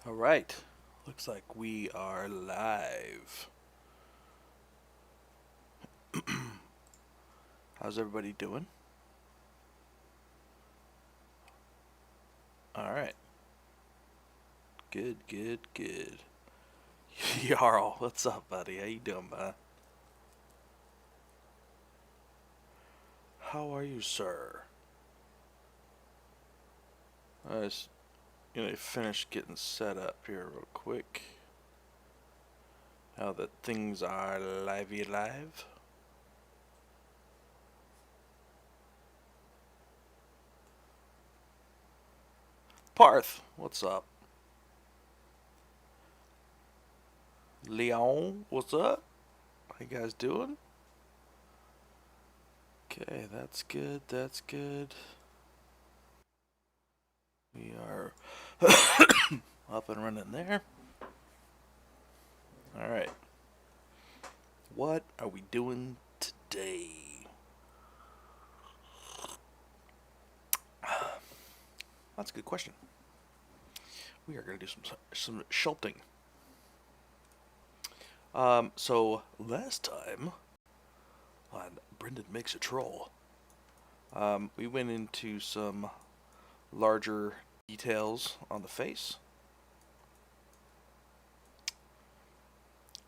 All right, looks like we are live. How's everybody doing? All right. Good. Jarl, what's up, buddy? How you doing, bud? How are you, sir? I just gonna finish getting set up here real quick. Now that things are live. Parth, what's up? Leon, what's up? How you guys doing? Okay, that's good. We are up and running there. All right. What are we doing today? That's a good question. We are going to do some sculpting. So last time on Brendon Makes a Troll, we went into some larger details on the face.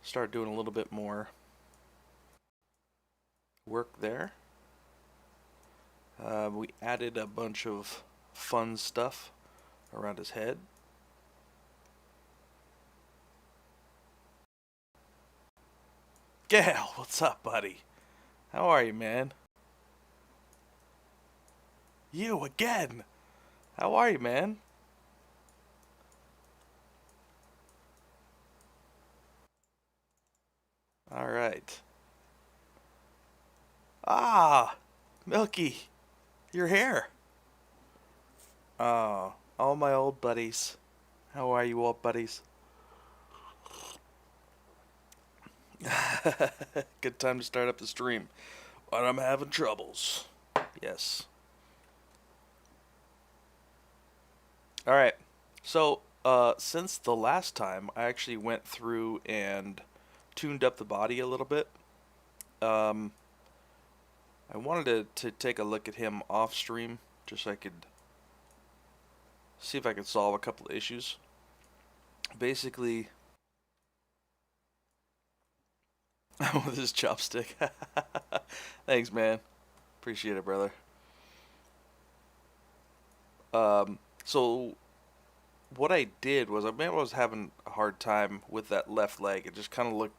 Started doing a little bit more work there. We added a bunch of fun stuff around his head. Gal, what's up, buddy? How are you, man? You again! How are you, man? Alright. Ah! Milky! Your hair! Oh, all my old buddies. How are you, old buddies? Good time to start up the stream. But I'm having troubles. Yes. Alright. So, since the last time, I actually went through and tuned up the body a little bit. I wanted to take a look at him off stream, just so I could see if I could solve a couple of issues. Basically, with his chopstick. Thanks, man. Appreciate it, brother. So what I did was, I was having a hard time with that left leg. It just kind of looked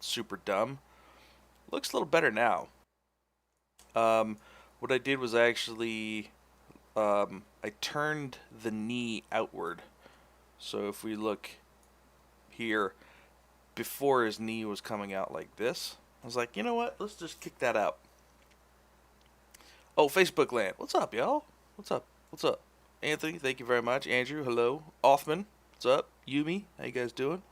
super dumb. Looks a little better now. What I did was I actually, I turned the knee outward. So if we look here, before his knee was coming out like this, I was like, you know what? Let's just kick that out. Oh, Facebook land. What's up, y'all? What's up? Anthony, thank you very much. Andrew, hello. Othman, what's up? Yumi, how you guys doing?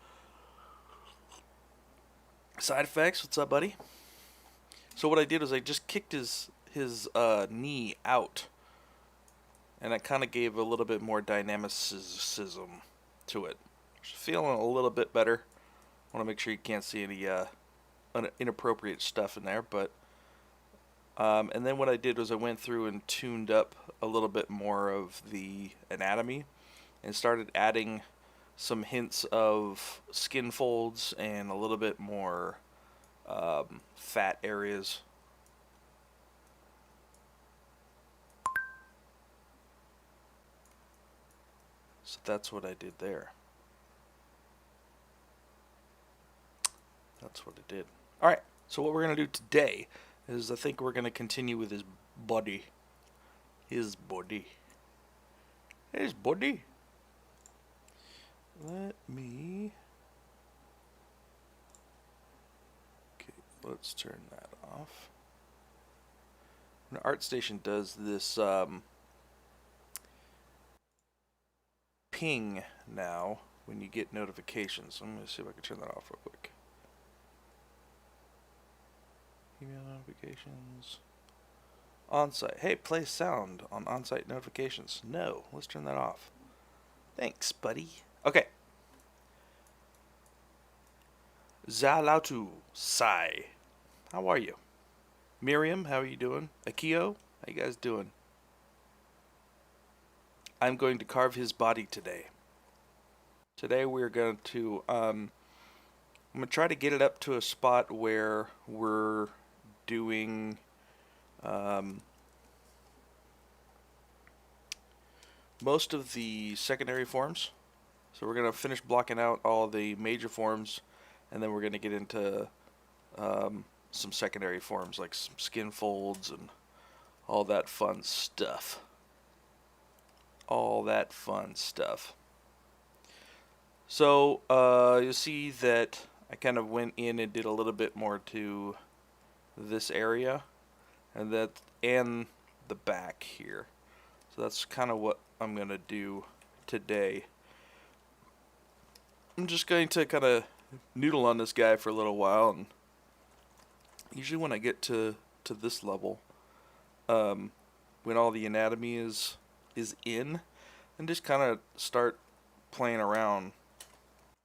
Side effects, what's up, buddy? So what I did was I just kicked his knee out, and I kind of gave a little bit more dynamicism to it. Just feeling a little bit better. Want to make sure you can't see any inappropriate stuff in there, but and then what I did was I went through and tuned up a little bit more of the anatomy and started adding some hints of skin folds and a little bit more fat areas. So that's what I did there. That's what it did. Alright, so what we're going to do today is I think we're going to continue with his body. His body. Let me... Okay, let's turn that off. When ArtStation does this ping now when you get notifications. I'm going to see if I can turn that off real quick. Email notifications. On-site. Hey, play sound on on-site notifications. No, let's turn that off. Thanks, buddy. Okay, Zalatu Sai. How are you? Miriam, how are you doing? Akio, how you guys doing? I'm going to carve his body today. Today we're going to, I'm going to try to get it up to a spot where we're doing, most of the secondary forms. So we're going to finish blocking out all the major forms, and then we're going to get into some secondary forms like some skin folds and all that fun stuff. All that fun stuff. So you'll see that I kind of went in and did a little bit more to this area and the back here. So that's kind of what I'm going to do today. I'm just going to kind of noodle on this guy for a little while, and usually when I get to this level, when all the anatomy is in, and just kind of start playing around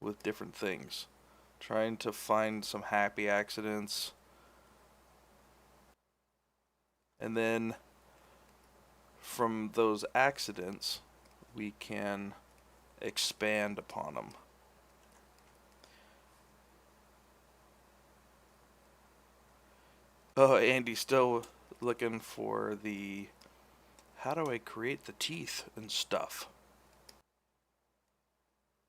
with different things, trying to find some happy accidents, and then from those accidents we can expand upon them. Oh, Andy's still looking for the how do I create the teeth and stuff.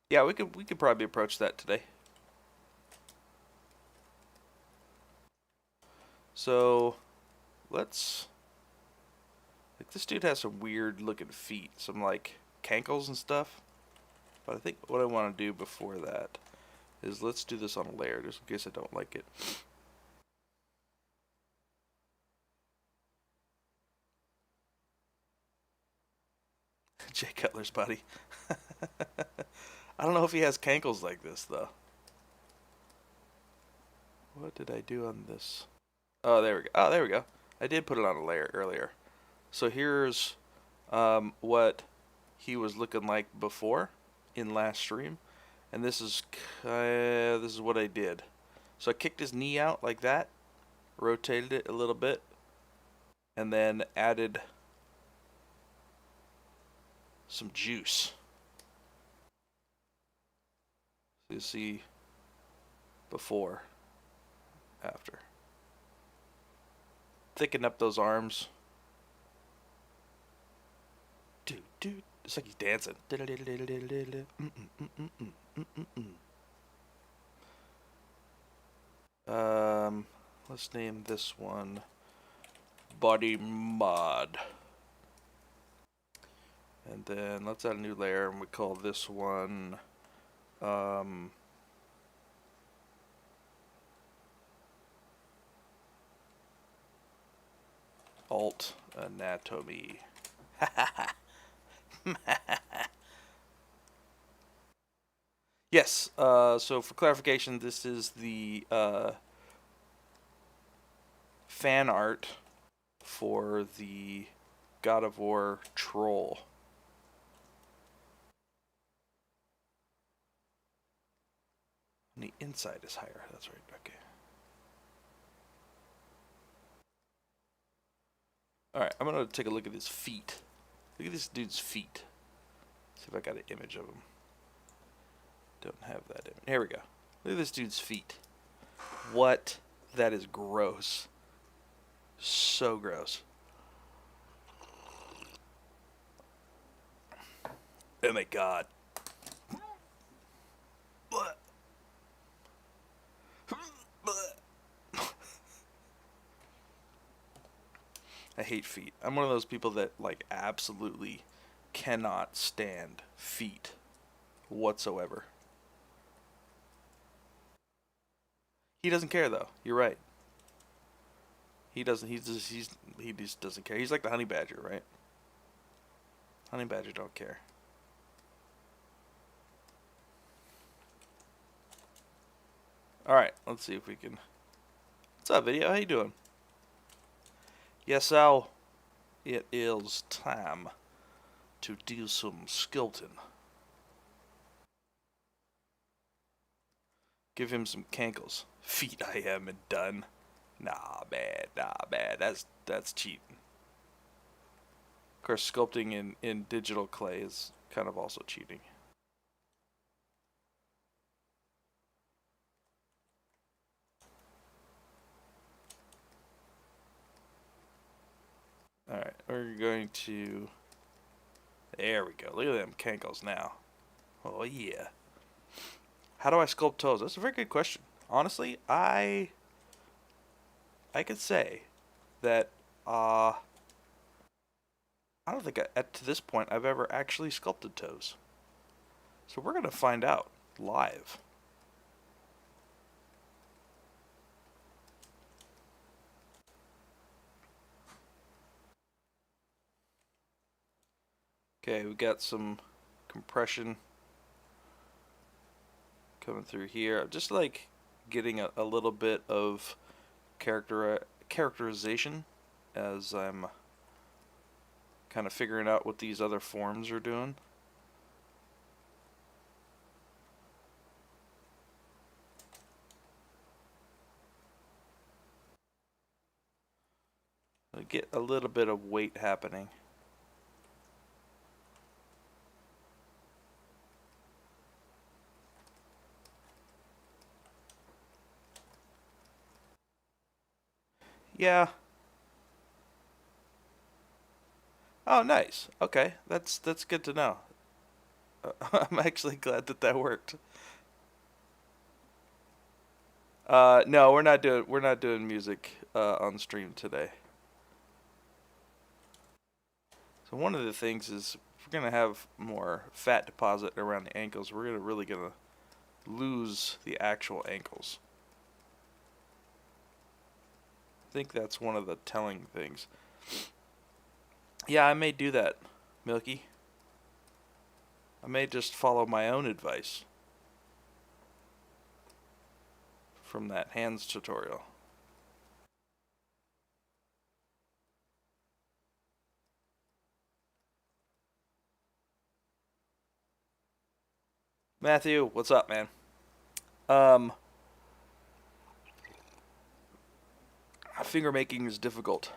Yeah, we could probably approach that today. So let's, like, this dude has some weird looking feet, some like cankles and stuff. But I think what I want to do before that is let's do this on a layer, just in case I don't like it. Jay Cutler's body. I don't know if he has cankles like this though. What did I do on this? Oh, there we go. Oh, there we go. I did put it on a layer earlier. So here's what he was looking like before in last stream, and this is what I did. So I kicked his knee out like that, rotated it a little bit, and then added some juice. So you see before, after. Thicken up those arms. Dude, it's like he's dancing. Let's name this one Body Mod. And then let's add a new layer, and we call this one Alt Anatomy. Yes, so for clarification, this is the fan art for the God of War troll. And the inside is higher, that's right, okay. Alright, I'm gonna take a look at his feet. Look at this dude's feet. See if I got an image of him. Don't have that image. Here we go. Look at this dude's feet. What? That is gross. So gross. Oh my god. I hate feet. I'm one of those people that like absolutely cannot stand feet whatsoever. He doesn't care though. You're right. He doesn't. He just doesn't care. He's like the honey badger, right? Honey badger don't care. All right, let's see if we can. What's up, video? How you doing? Yes, Al. It is time to do some sculpting. Give him some cankles. Feet I am and done. Nah, man. Nah, man. That's cheating. Of course, sculpting in digital clay is kind of also cheating. Alright, we're going to... There we go. Look at them cankles now. Oh, yeah. How do I sculpt toes? That's a very good question. Honestly, I could say that I don't think to this point I've ever actually sculpted toes. So we're going to find out live. Okay, we got some compression coming through here. I'm just like getting a little bit of characterization as I'm kind of figuring out what these other forms are doing. I get a little bit of weight happening. Yeah. Oh, nice. Okay, that's good to know. I'm actually glad that worked. No, we're not doing music on stream today. So one of the things is if we're gonna have more fat deposit around the ankles, we're really gonna lose the actual ankles. I think that's one of the telling things. Yeah, I may do that, Milky. I may just follow my own advice from that hands tutorial. Matthew, what's up, man? Finger making is difficult.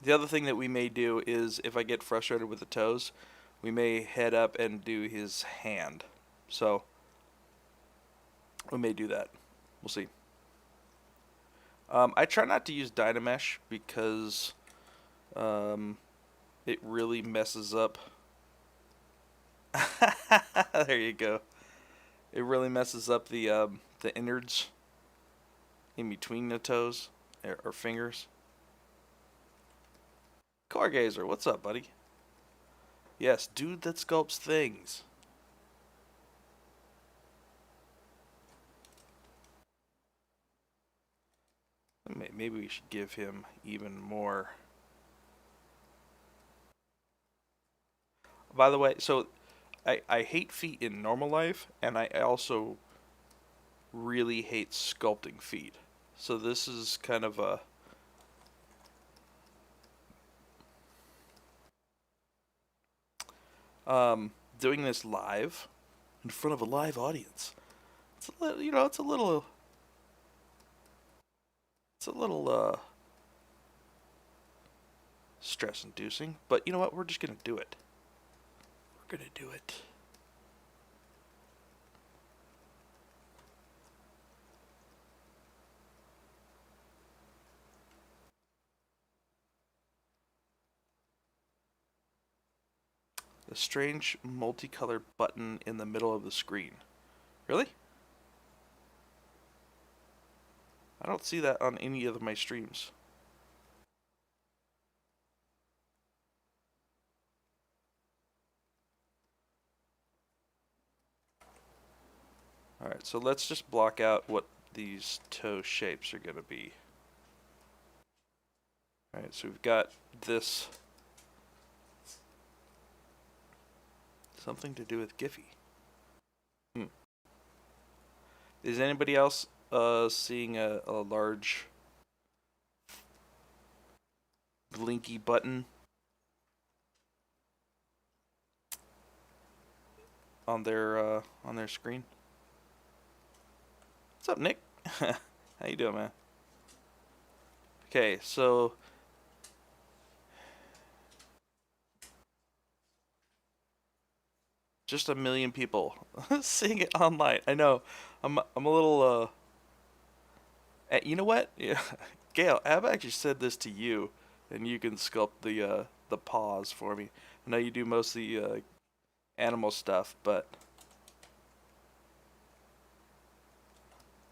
The other thing that we may do is if I get frustrated with the toes, we may head up and do his hand. So we may do that. We'll see. I try not to use Dynamesh because it really messes up. There you go. It really messes up the innards in between the toes or fingers. Car Gazer, what's up, buddy? Yes, dude that sculpts things. Maybe we should give him even more. By the way, so I hate feet in normal life, and I also really hate sculpting feet. So this is kind of a... doing this live in front of a live audience. It's a little, it's a little stress inducing, but you know what? We're just going to do it. We're going to do it. The strange multicolored button in the middle of the screen. Really? I don't see that on any of my streams. Alright, so let's just block out what these toe shapes are going to be. Alright, so we've got this. Something to do with Giphy. Is anybody else seeing a large blinky button on their screen? What's up, Nick? How you doing, man? Okay, so just 1 million people seeing it online. I know. I'm a little you know what? Yeah. Gail, I've actually said this to you, and you can sculpt the paws for me. I know you do most of the animal stuff, but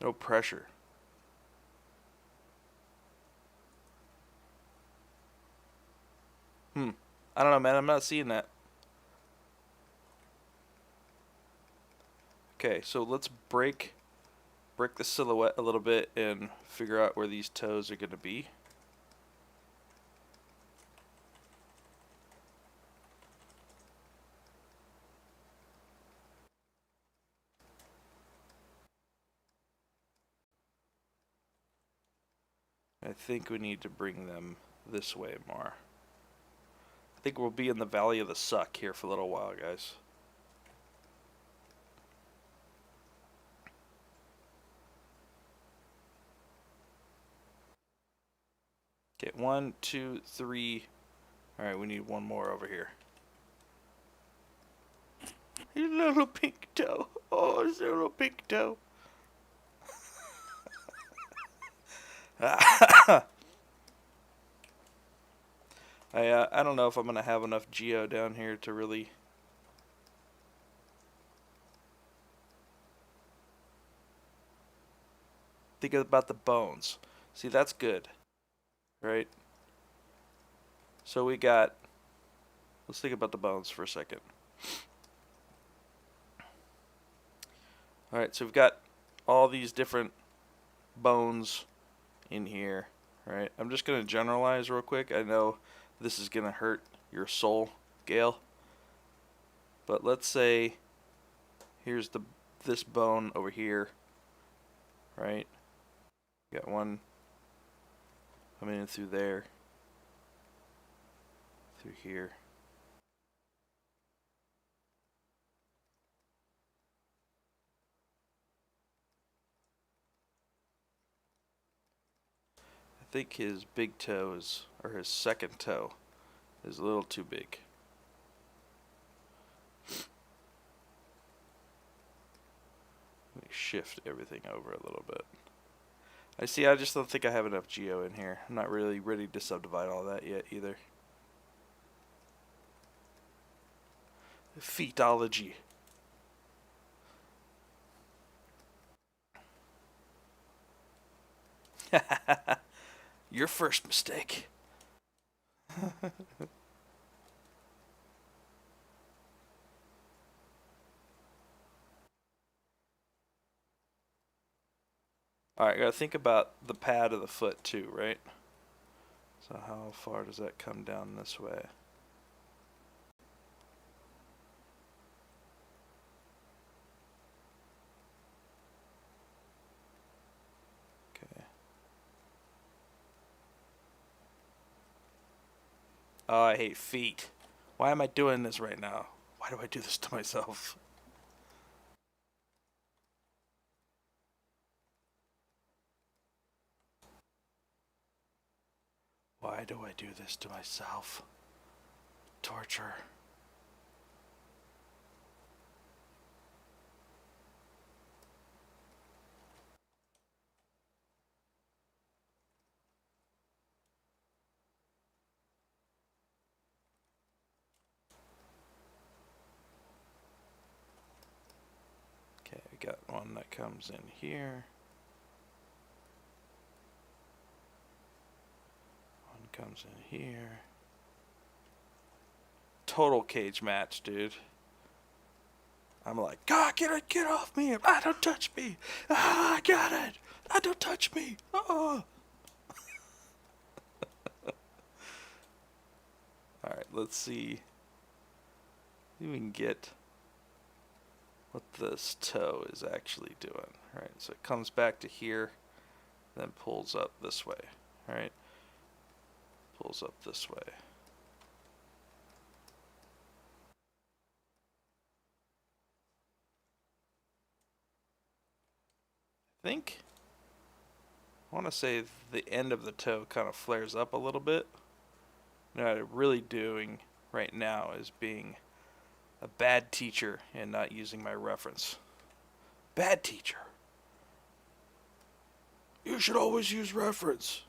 no pressure. I don't know, man. I'm not seeing that. Okay, so let's break the silhouette a little bit and figure out where these toes are going to be. I think we need to bring them this way more. I think we'll be in the Valley of the Suck here for a little while, guys. Okay, 1, 2, 3. All right, we need one more over here. His little pink toe. Oh, his little pink toe. I don't know if I'm gonna have enough geo down here to really. Think about the bones. See, that's good, right? So we got. Let's think about the bones for a second. All right, so we've got all these different bones in here, right? I'm just gonna generalize real quick. I know this is gonna hurt your soul, Gail, but let's say here's this bone over here, right? Got one coming in through there, through here. I think his big toe is, or his second toe, is a little too big. Let me shift everything over a little bit. I see, I just don't think I have enough geo in here. I'm not really ready to subdivide all that yet either. Feetology. Your first mistake. Alright, gotta think about the pad of the foot too, right? So how far does that come down this way? Okay. Oh, I hate feet. Why am I doing this right now? Why do I do this to myself? Why do I do this to myself? Torture. Okay, we got one that comes in here. One comes in here. Total cage match, dude. I'm like, God, get off me! Ah, don't touch me! Ah, I got it! Ah, don't touch me! Oh! Alright, let's see if we can get what this toe is actually doing. Right, so it comes back to here, then pulls up this way. Alright, pulls up this way. I think, I want to say the end of the toe kind of flares up a little bit. What I'm really doing right now is being a bad teacher and not using my reference. Bad teacher. You should always use reference.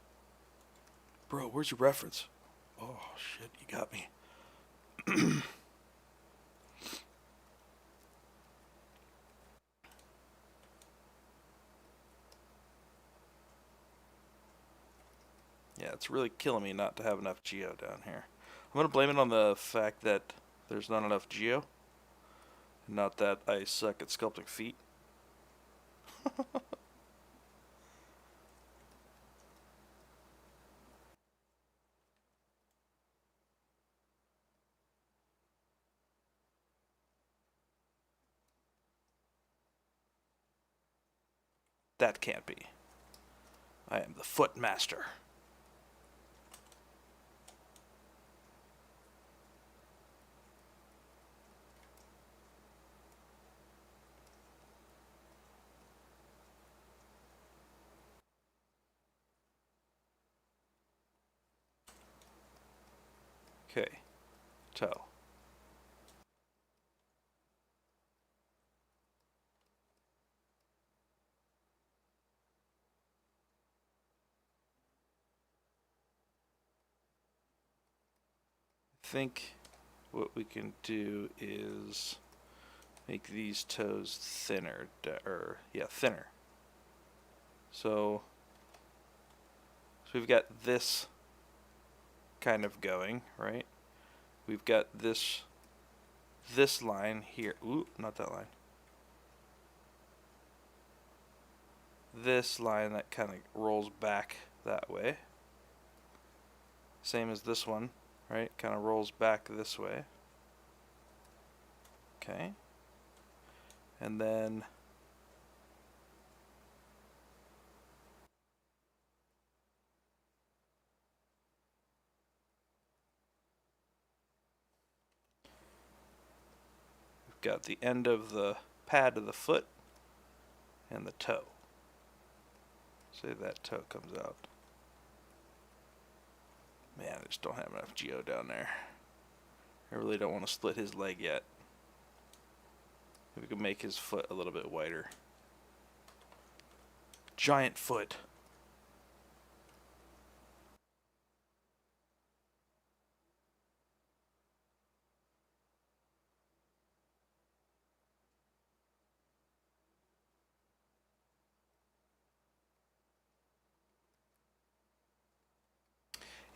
Bro, where's your reference? Oh, shit, you got me. Yeah, it's really killing me not to have enough geo down here. I'm going to blame it on the fact that there's not enough geo. Not that I suck at sculpting feet. That can't be. I am the foot master. Okay, toe. I think what we can do is make these toes thinner, thinner. So we've got this kind of going, right? We've got this line here. Ooh, not that line. This line that kind of rolls back that way. Same as this one, right? Kind of rolls back this way. Okay. And then we've got the end of the pad of the foot and the toe. Say that toe comes out. Man, I just don't have enough geo down there. I really don't want to split his leg yet. If we could make his foot a little bit wider. Giant foot.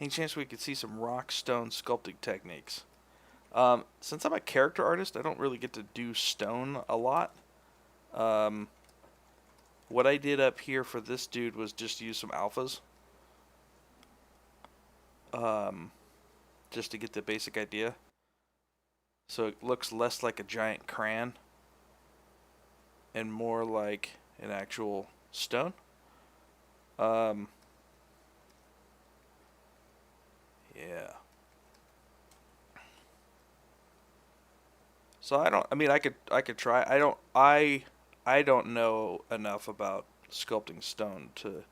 Any chance we could see some rock stone sculpting techniques? Since I'm a character artist, I don't really get to do stone a lot. What I did up here for this dude was just use some alphas. Just to get the basic idea. So it looks less like a giant crayon and more like an actual stone. Yeah. So I could try. I don't know enough about sculpting stone to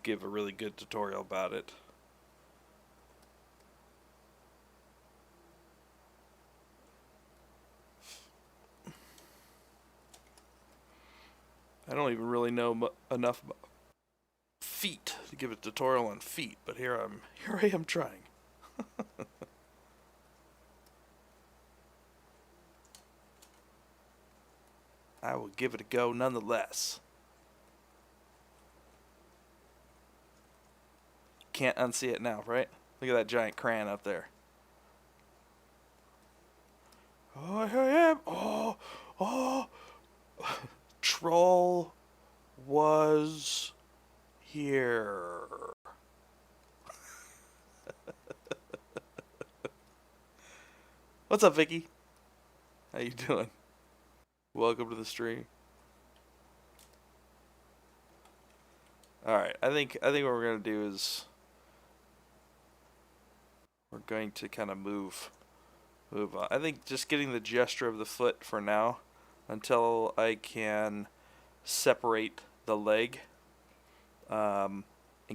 give a really good tutorial about it. I don't even really know enough about feet to give a tutorial on feet, but here I am trying. I will give it a go nonetheless. Can't unsee it now, right? Look at that giant crayon up there. Oh, here I am. Oh. Troll was here. What's up, Vicky? How you doing? Welcome to the stream. Alright, I think what we're gonna do is we're going to kind of move on. I think just getting the gesture of the foot for now until I can separate the leg, and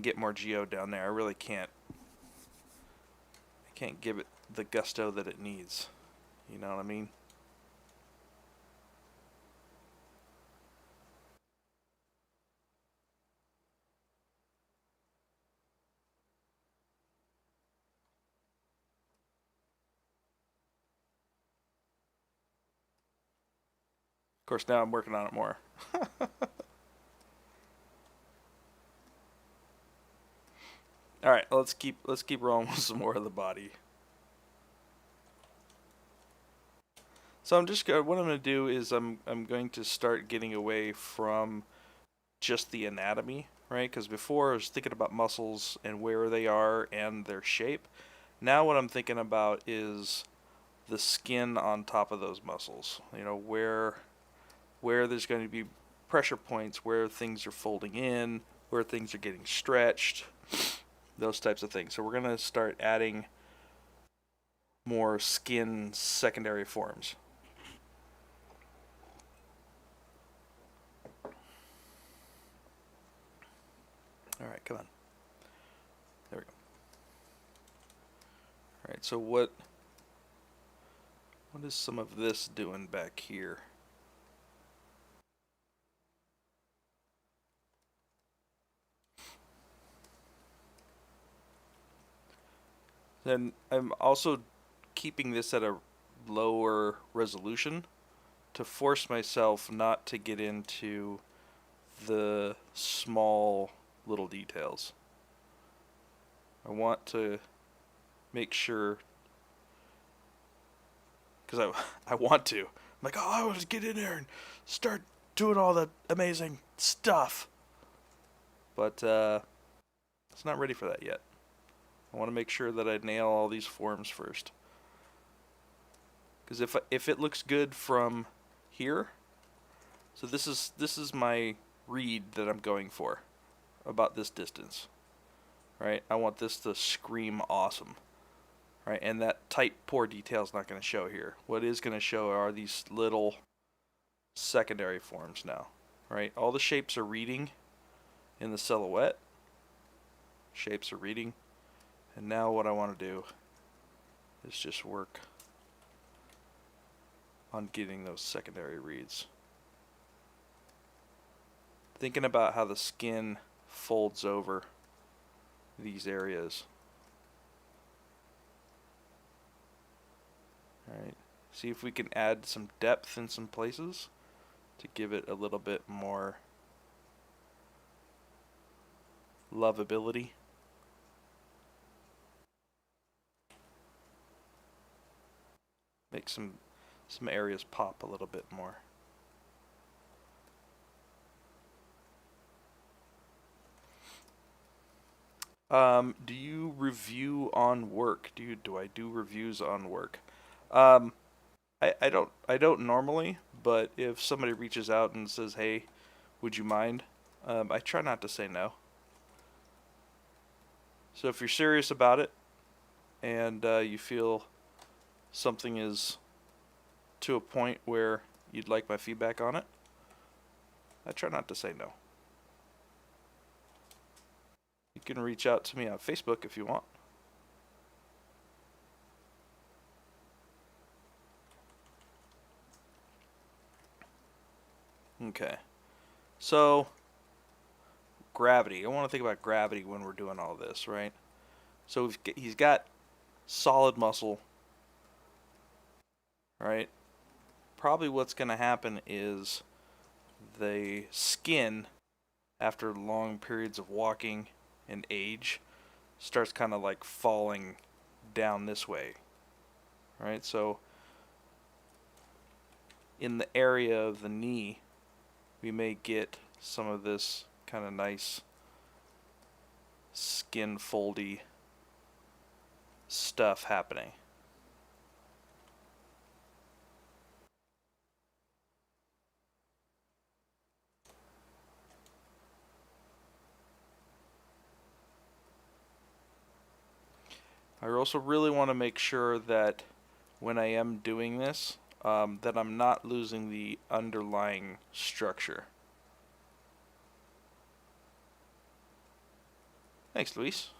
get more geo down there. I really can't. I can't give it the gusto that it needs. You know what I mean? Of course, now I'm working on it more. All right, let's keep rolling with some more of the body. So I'm just what I'm going to do is I'm going to start getting away from just the anatomy, right? Because before I was thinking about muscles and where they are and their shape. Now what I'm thinking about is the skin on top of those muscles. You know, where there's going to be pressure points, where things are folding in, where things are getting stretched, those types of things. So we're going to start adding more skin secondary forms. All right, come on. There we go. All right, so what is some of this doing back here? Then I'm also keeping this at a lower resolution to force myself not to get into the small little details. I want to make sure, because I want to. I'm like, oh, I want to get in there and start doing all the amazing stuff. But it's not ready for that yet. I want to make sure that I nail all these forms first. Because if it looks good from here, so this is my read that I'm going for about this distance, right? I want this to scream awesome, right? And that tight pore detail is not going to show here. What is going to show are these little secondary forms now, right? All the shapes are reading in the silhouette. Shapes are reading. And now what I want to do is just work on getting those secondary reads. Thinking about how the skin folds over these areas. Alright, see if we can add some depth in some places to give it a little bit more lovability. Make some areas pop a little bit more. Do you review on work? Do I do reviews on work? I don't normally, but if somebody reaches out and says, "Hey, would you mind?" I try not to say no. So if you're serious about it and you feel something is to a point where you'd like my feedback on it, I try not to say no. You can reach out to me on Facebook if you want. Okay. So, gravity. I want to think about gravity when we're doing all this, right? So he's got solid muscle, right? Probably what's going to happen is the skin, after long periods of walking and age, starts kind of like falling down this way, right? So in the area of the knee, we may get some of this kind of nice skin foldy stuff happening. I also really want to make sure that when I am doing this, that I'm not losing the underlying structure. Thanks, Luis.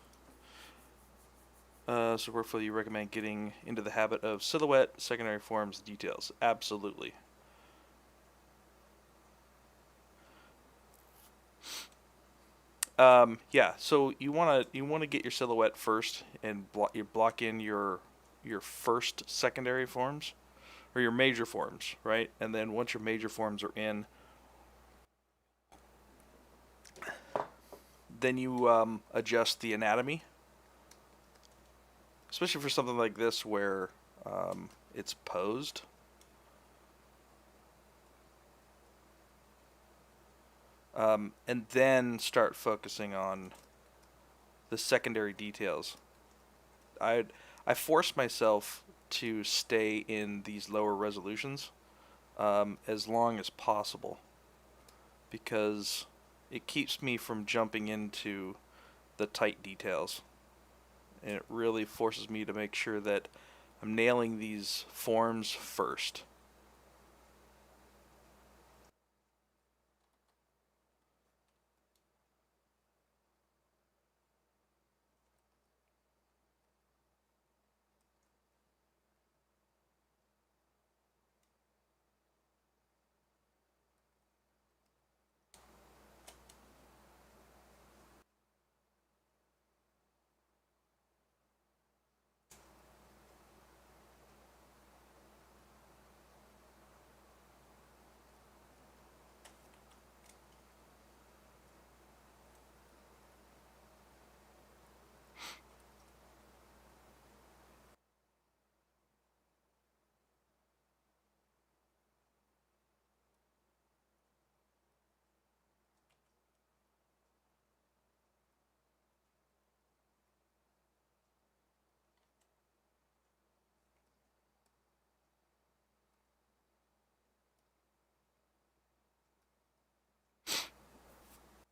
So workflow you recommend getting into the habit of silhouette, secondary forms, details. Absolutely. Yeah, so you wanna get your silhouette first and you block in your first secondary forms or your major forms, right? And then once your major forms are in, then you adjust the anatomy, especially for something like this where it's posed. And then start focusing on the secondary details. I force myself to stay in these lower resolutions as long as possible because it keeps me from jumping into the tight details. And it really forces me to make sure that I'm nailing these forms first.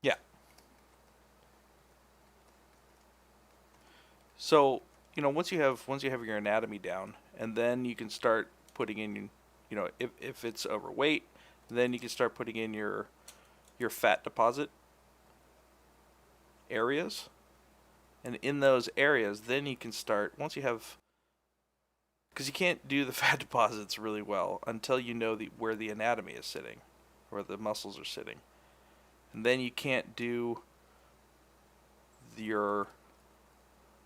Yeah. So, once you have your anatomy down, and then you can start putting in, if it's overweight, then you can start putting in your fat deposit areas. And in those areas, then you can start, once you have, because you can't do the fat deposits really well until you know where the anatomy is sitting, where the muscles are sitting. And then you can't do your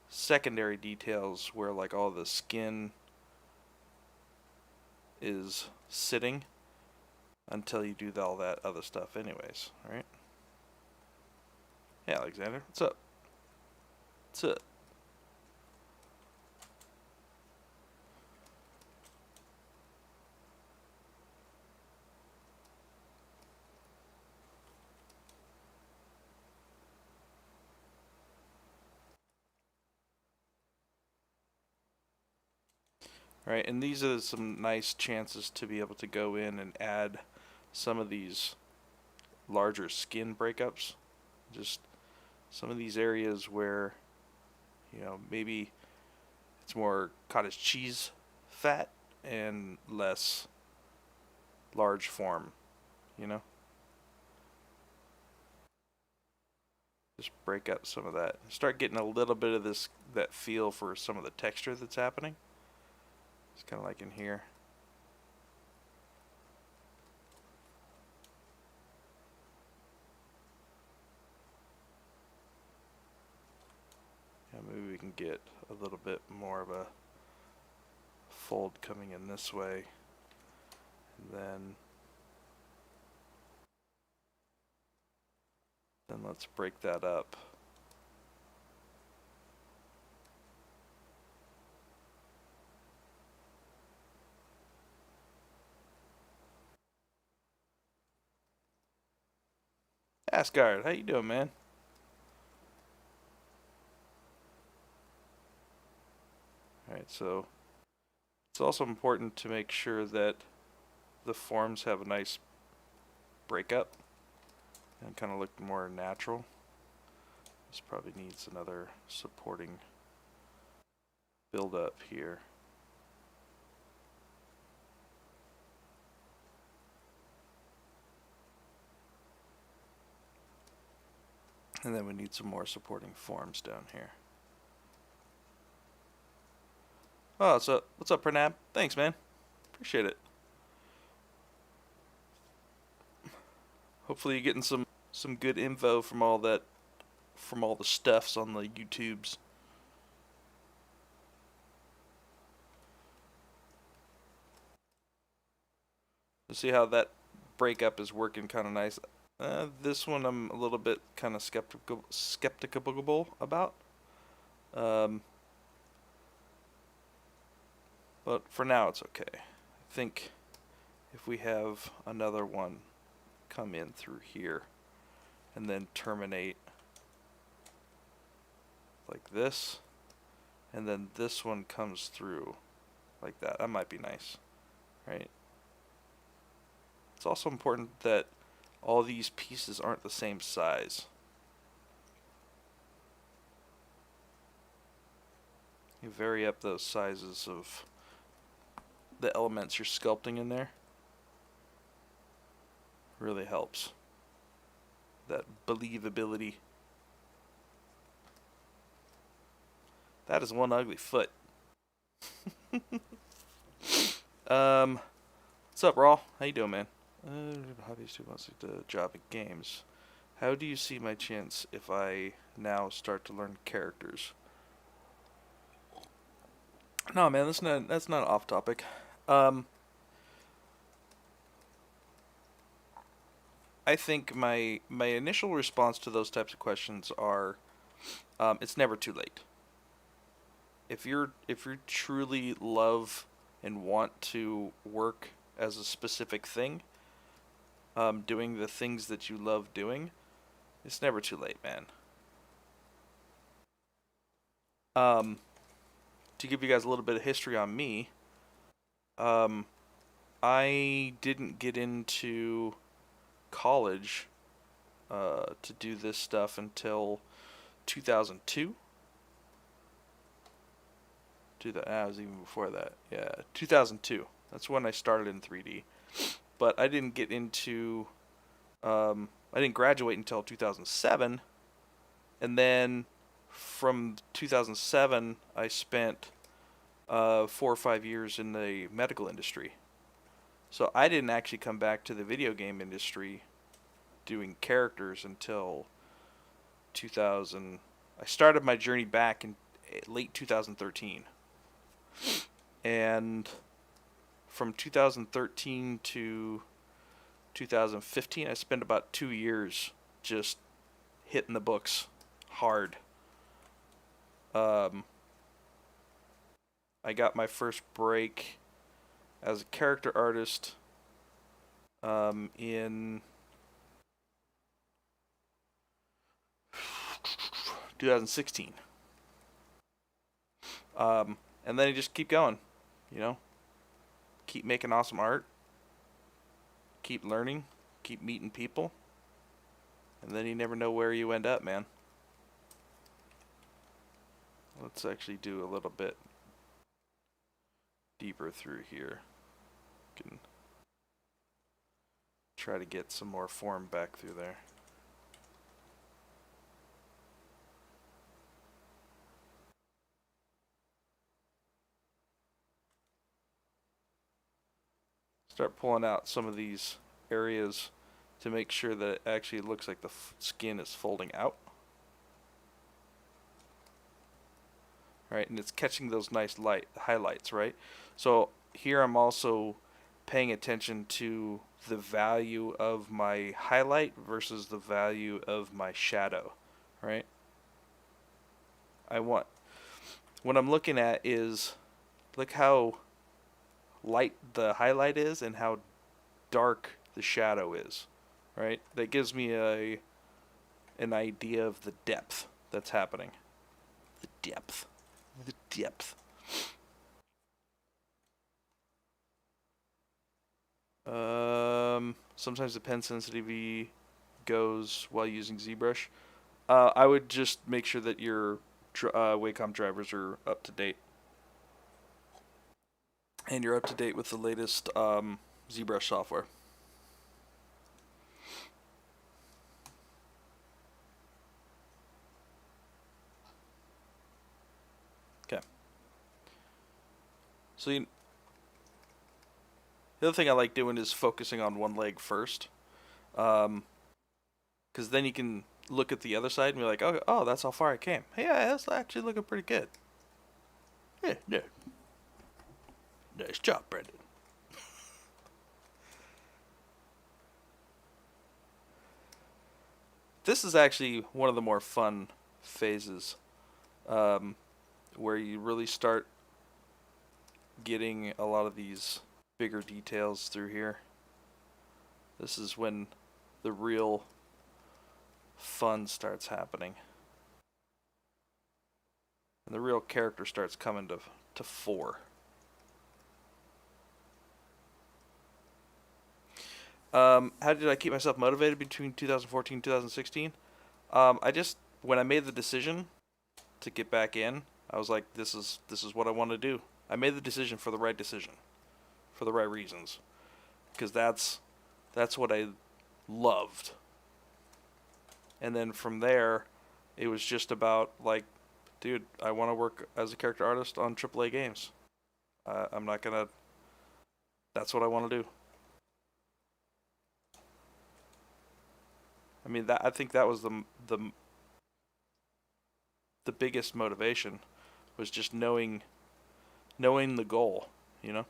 secondary details where like all the skin is sitting until you do all that other stuff anyways, right? Hey, Alexander, what's up? What's up? Right, and these are some nice chances to be able to go in and add some of these larger skin breakups. Just some of these areas where, maybe it's more cottage cheese fat and less large form, you know? Just break up some of that. Start getting a little bit of that feel for some of the texture that's happening. It's kind of like in here. Yeah, maybe we can get a little bit more of a fold coming in this way. And then let's break that up. Asgard, how you doing, man? Alright, so it's also important to make sure that the forms have a nice breakup and kind of look more natural. This probably needs another supporting build up here. And then we need some more supporting forms down here. Oh, what's up, Pranab? Thanks, man. Appreciate it. Hopefully you're getting some good info from all the stuffs on the YouTubes. You see how that breakup is working kind of nice. This one I'm a little bit kind of skeptical about. But for now it's okay. I think if we have another one come in through here and then terminate like this, and then this one comes through like that, that might be nice, right? It's also important that all these pieces aren't the same size. You vary up those sizes of the elements you're sculpting in there. Really helps. That believability. That is one ugly foot. What's up, Raw? How you doing, man? Hobbies 2 months to job at games. How do you see my chance if I now start to learn characters? No, man, that's not off topic. I think my initial response to those types of questions are, it's never too late. If you truly love and want to work as a specific thing, doing the things that you love doing, it's never too late, man. To give you guys a little bit of history on me, I didn't get into college to do this stuff until 2002. I was even before that. Yeah, 2002. That's when I started in 3D. But I didn't get into... I didn't graduate until 2007. And then from 2007, I spent 4 or 5 years in the medical industry. So I didn't actually come back to the video game industry doing characters until 2000. I started my journey back in late 2013. And from 2013 to 2015, I spent about 2 years just hitting the books hard. I got my first break as a character artist in 2016. And then you just keep going, you know? Keep making awesome art. Keep learning. Keep meeting people. And then you never know where you end up, man. Let's actually do a little bit deeper through here. Can try to get some more form back through there. Start pulling out some of these areas to make sure that it actually looks like the skin is folding out. Right, and it's catching those nice light highlights, right? So here I'm also paying attention to the value of my highlight versus the value of my shadow, right? What I'm looking at is, look how light the highlight is and how dark the shadow is, right? That gives me an idea of the depth that's happening. The depth. Sometimes the pen sensitivity goes while using ZBrush. I would just make sure that your Wacom drivers are up to date. And you're up to date with the latest ZBrush software. So the other thing I like doing is focusing on one leg first. Because then you can look at the other side and be like, oh, that's how far I came. Hey, yeah, that's actually looking pretty good. Yeah, yeah. Nice job, Brendon. This is actually one of the more fun phases, where you really start getting a lot of these bigger details through here. This is when the real fun starts happening. And the real character starts coming to fore. How did I keep myself motivated between 2014 and 2016? When I made the decision to get back in, I was like, this is what I want to do. I made the decision for the right decision, for the right reasons, because that's what I loved. And then from there, it was just about like, dude, I want to work as a character artist on AAA games. I'm not gonna. That's what I want to do. I mean, I think that was the biggest motivation, was just knowing the goal, you know,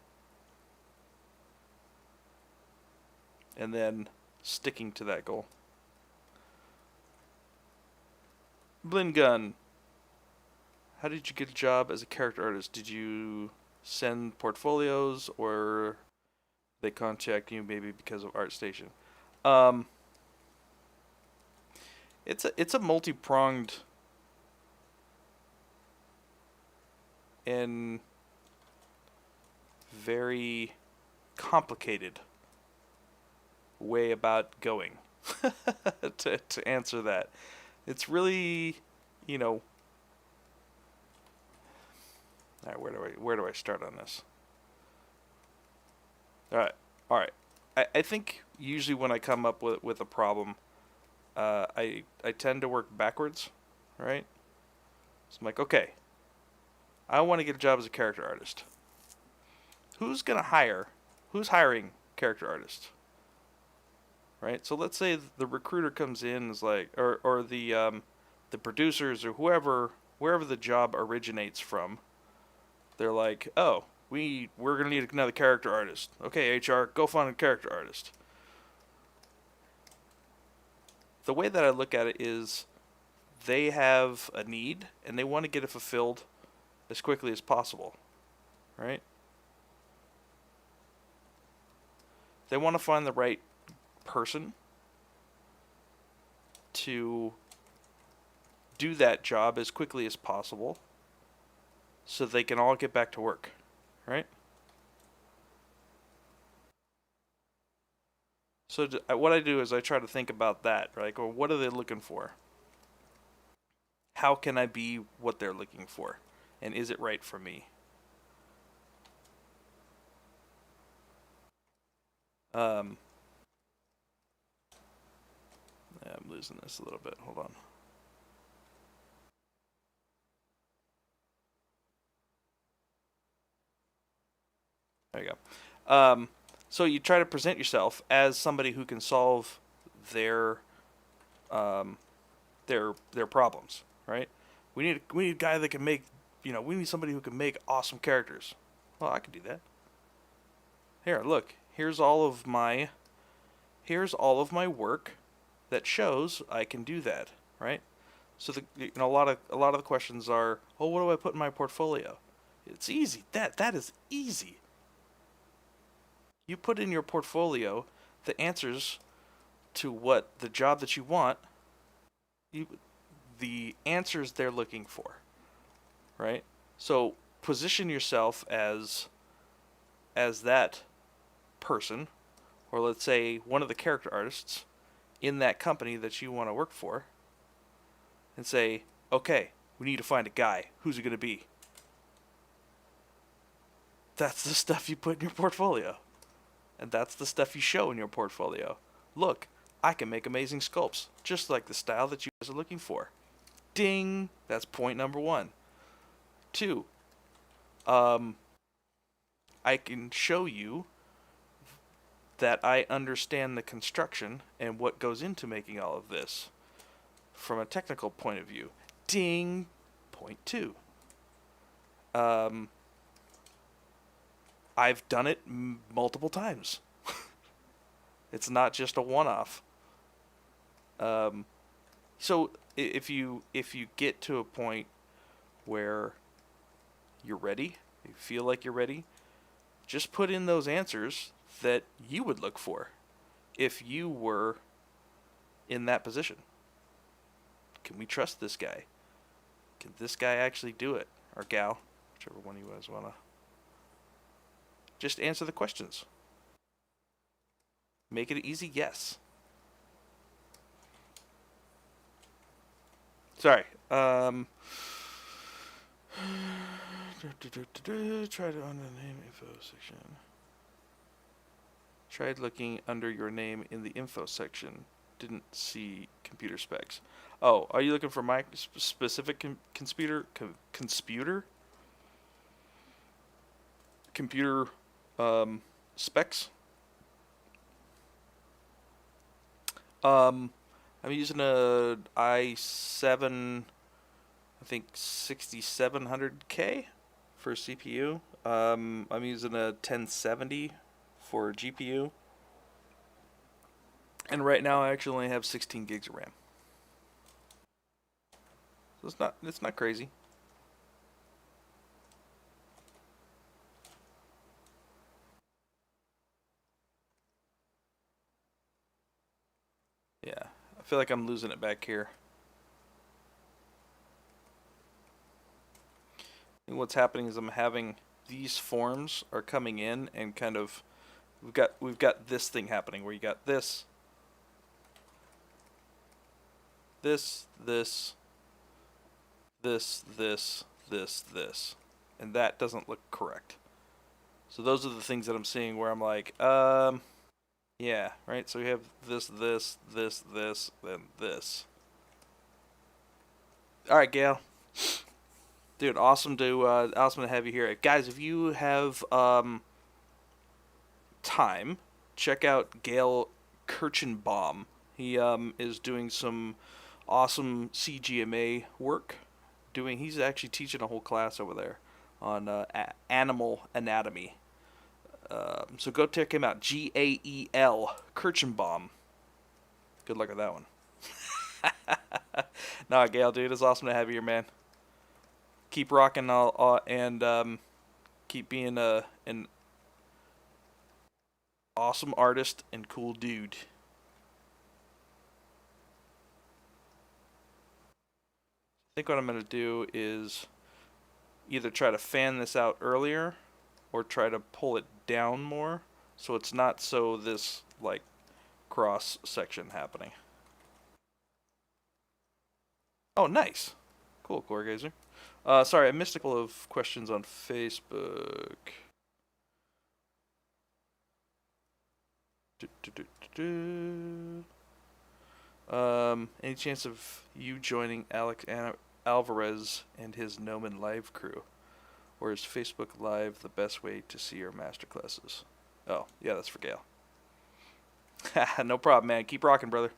and then sticking to that goal. Blindgun, how did you get a job as a character artist? Did you send portfolios, or they contact you maybe because of ArtStation? It's a multi-pronged and very complicated way about going to answer that. It's really, you know. All right, where do I start on this? All right. I think usually when I come up with a problem, I tend to work backwards, right? So I'm like, okay, I want to get a job as a character artist. Who's hiring character artists? Right? So let's say the recruiter comes in and is like, or the producers or wherever the job originates from, they're like, oh, we're gonna need another character artist. Okay, HR, go find a character artist. The way that I look at it is, they have a need and they want to get it fulfilled as quickly as possible, right? They want to find the right person to do that job as quickly as possible so they can all get back to work, right? So what I do is I try to think about that, right? Like, well, what are they looking for? How can I be what they're looking for? And is it right for me? I'm losing this a little bit. Hold on. There you go. So you try to present yourself as somebody who can solve their problems, right? We need a guy that can make, we need somebody who can make awesome characters. Well, I can do that. Here, look. Here's all of my work that shows I can do that, right? So a lot of the questions are, oh, what do I put in my portfolio? It's easy. That is easy. You put in your portfolio the answers to what the job that you want, the answers they're looking for, right? So position yourself as that person, or let's say one of the character artists in that company that you want to work for, and say, okay, we need to find a guy. Who's it going to be? That's the stuff you put in your portfolio. And that's the stuff you show in your portfolio. Look, I can make amazing sculpts, just like the style that you guys are looking for. Ding! That's point number 1. 2. I can show you that I understand the construction and what goes into making all of this from a technical point of view. Ding! Point 2. I've done it multiple times. It's not just a one-off. So if you get to a point where you're ready, you feel like you're ready, just put in those answers that you would look for if you were in that position. Can we trust this guy? Can this guy actually do it? Or gal, whichever one you guys want to. Just answer the questions. Make it easy, yes. Sorry. Try to on the name info section. Tried looking under your name in the info section. Didn't see computer specs. Oh, are you looking for my specific computer? Computer specs? I'm using a i7, I think 6700K for CPU. I'm using a 1070 for GPU. And right now I actually only have 16 gigs of RAM. So it's not crazy. Yeah, I feel like I'm losing it back here. And what's happening is I'm having these forms are coming in and kind of we've got this thing happening where you got this, and that doesn't look correct. So those are the things that I'm seeing where I'm like, yeah, right. So we have this, then this. All right, Gail. Dude, awesome to have you here, guys. If you have time, check out Gail Kirchenbaum. He is doing some awesome CGMA work. He's actually teaching a whole class over there on animal anatomy. So go check him out. Gael Kirchenbaum. Good luck with that one. Nah, Gail, dude, it's awesome to have you here, man. Keep rocking and keep being an awesome artist and cool dude. I think what I'm going to do is either try to fan this out earlier or try to pull it down more so it's not so this like cross section happening. Oh, nice. Cool, Goregazer. Sorry, I missed a couple of questions on Facebook. Any chance of you joining Alex Alvarez and his Gnomon Live crew? Or is Facebook Live the best way to see your masterclasses? Oh, yeah, that's for Gail. No problem, man. Keep rocking, brother.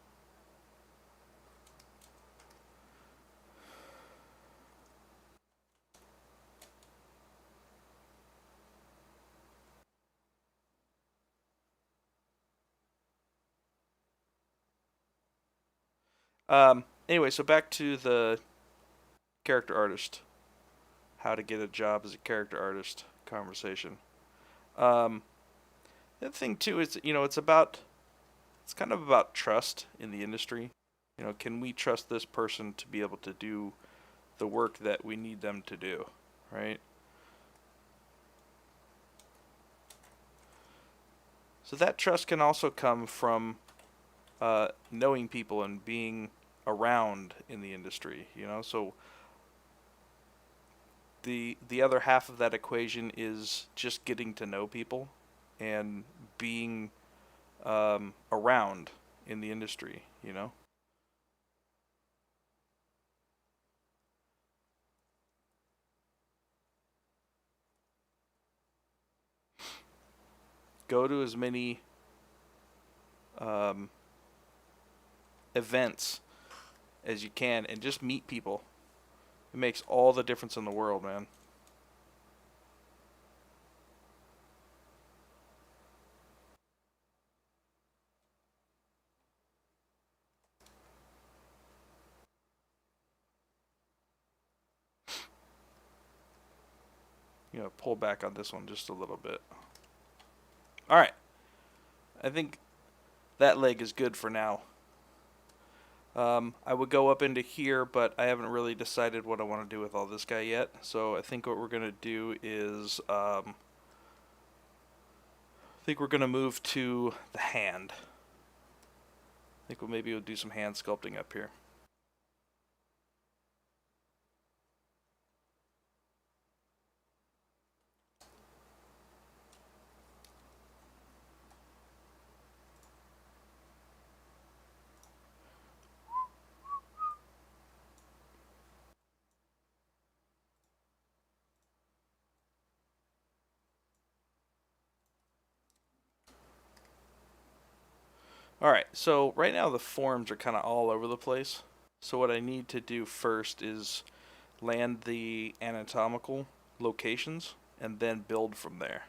Anyway, so back to the character artist. How to get a job as a character artist conversation. The other thing too is, it's kind of about trust in the industry. Can we trust this person to be able to do the work that we need them to do, right? So that trust can also come from knowing people and being around in the industry, so the other half of that equation is just getting to know people and being around in the industry, go to as many events as you can and just meet people. It makes all the difference in the world, man. You know, pull back on this one just a little bit. All right. I think that leg is good for now. I would go up into here, but I haven't really decided what I want to do with all this guy yet. So I think what we're going to do is, I think we're going to move to the hand. I think maybe we'll do some hand sculpting up here. Alright, so right now the forms are kind of all over the place. So what I need to do first is land the anatomical locations and then build from there.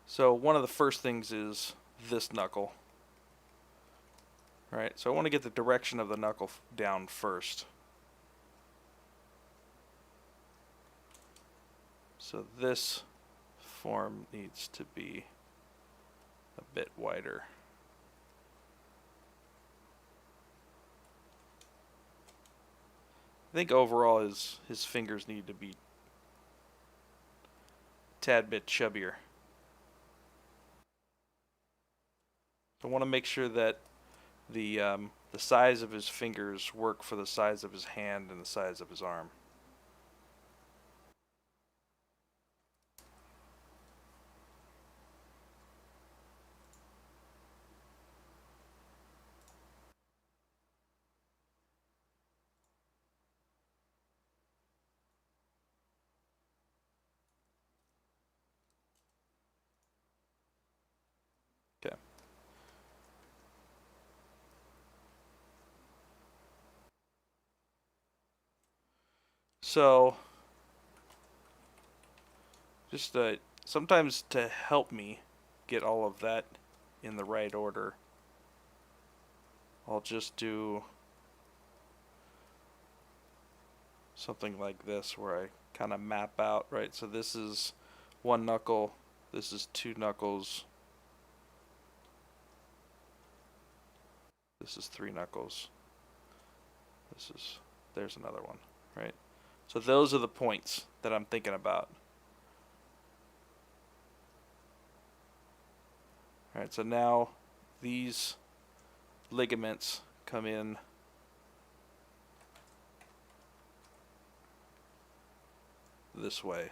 So one of the first things is this knuckle. Right, so I want to get the direction of the knuckle down first. So this form needs to be a bit wider. I think overall his fingers need to be a tad bit chubbier. I want to make sure that the size of his fingers work for the size of his hand and the size of his arm. Okay. So, just sometimes to help me get all of that in the right order, I'll just do something like this where I kind of map out, right? So this is one knuckle, this is two knuckles, this is three knuckles, there's another one, right? So those are the points that I'm thinking about. Alright, so now these ligaments come in this way.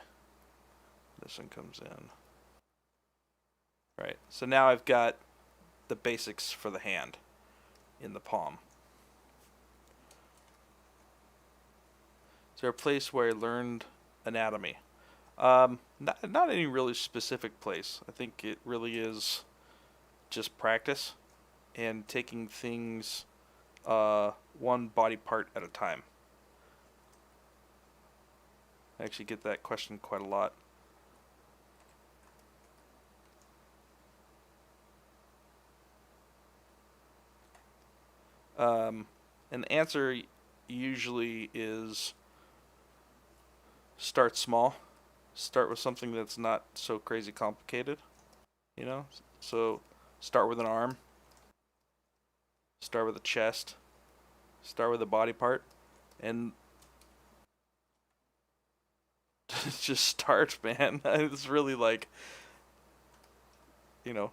This one comes in. Right, so now I've got the basics for the hand in the palm. Is there a place where I learned anatomy? Not any really specific place. I think it really is just practice and taking things one body part at a time. I actually get that question quite a lot. And the answer usually is start small. Start with something that's not so crazy complicated, you know? So start with an arm, start with a chest, start with a body part, and just start, man. It's really like, you know,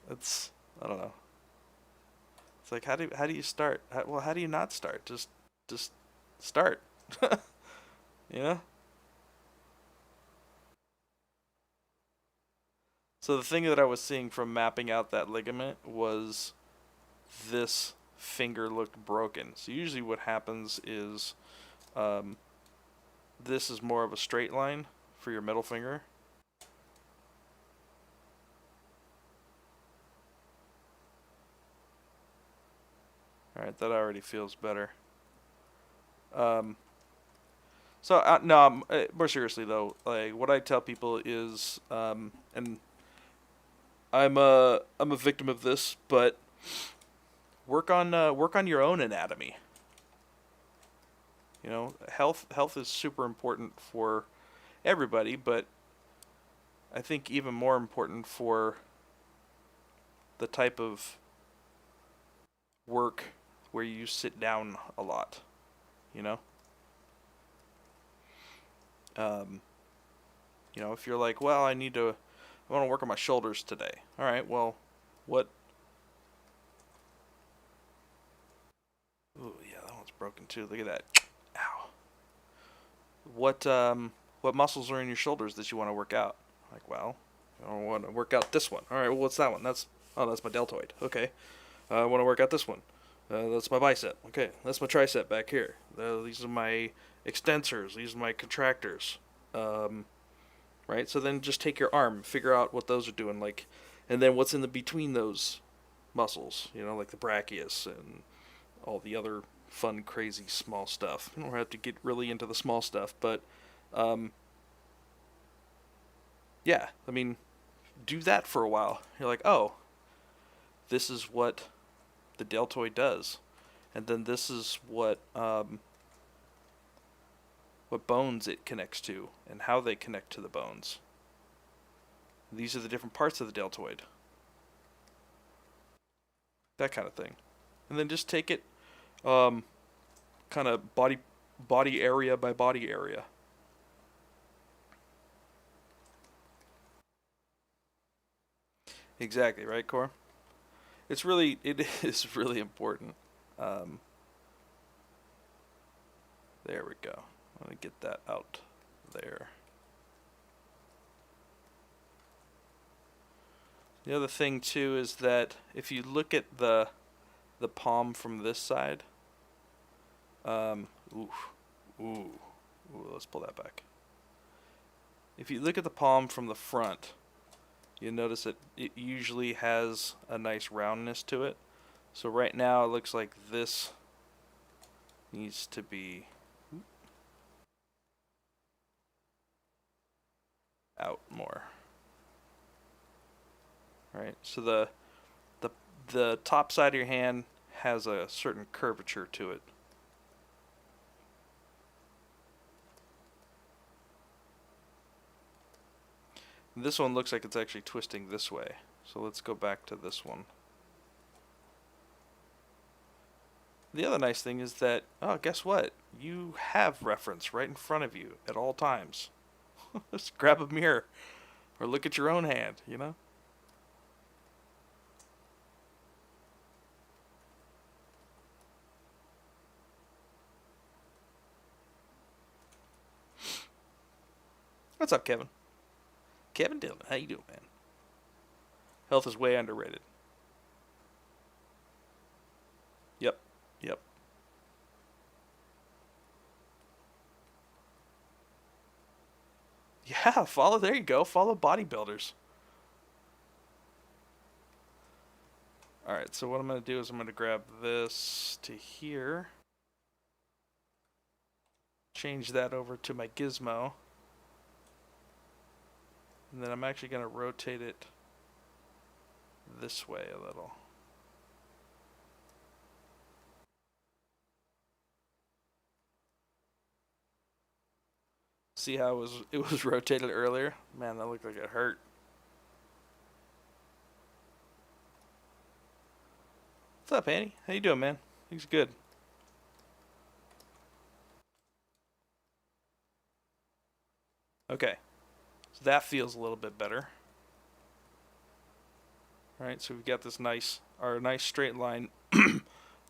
it's, I don't know. It's like, how do you start? How do you not start? Just start. You know? So the thing that I was seeing from mapping out that ligament was this finger looked broken. So usually what happens is this is more of a straight line for your middle finger. Alright, that already feels better. No, more seriously though, like what I tell people is, and I'm a victim of this, but work on your own anatomy. You know, health is super important for everybody, but I think even more important for the type of work where you sit down a lot, you know? You know, if you're like, well, I want to work on my shoulders today. All right, well, what? Ooh, yeah, that one's broken too. Look at that. Ow. What muscles are in your shoulders that you want to work out? Like, well, I want to work out this one. All right, well, what's that one? That's my deltoid. Okay. I want to work out this one. That's my bicep. Okay, that's my tricep back here. These are my extensors. These are my contractors. Right? So then just take your arm, figure out what those are doing, like, and then what's in the between those muscles. You know, like the brachius and all the other fun, crazy small stuff. You don't have to get really into the small stuff, but yeah, I mean, do that for a while. You're like, oh, this is what the deltoid does, and then this is what bones it connects to and how they connect to the bones. These are the different parts of the deltoid. That kind of thing. And then just take it kind of body area by body area. Exactly, right, Cor? It is really important. There we go. Let me get that out there. The other thing too is that if you look at the palm from this side, let's pull that back. If you look at the palm from the front, you notice that it usually has a nice roundness to it. So right now it looks like this needs to be out more. Right? So the top side of your hand has a certain curvature to it. This one looks like it's actually twisting this way. So let's go back to this one. The other nice thing is that, oh, guess what? You have reference right in front of you at all times. Just grab a mirror or look at your own hand, you know? What's up, Kevin? Kevin Dillon, how you doing, man? Health is way underrated. Yep. Yeah, there you go. Follow bodybuilders. Alright, so what I'm going to do is I'm going to grab this to here. Change that over to my gizmo. And then I'm actually going to rotate it this way a little. See how it was rotated earlier? Man, that looked like it hurt. What's up, Annie? How you doing, man? Things good. Okay. So that feels a little bit better. Alright, so we've got this nice straight line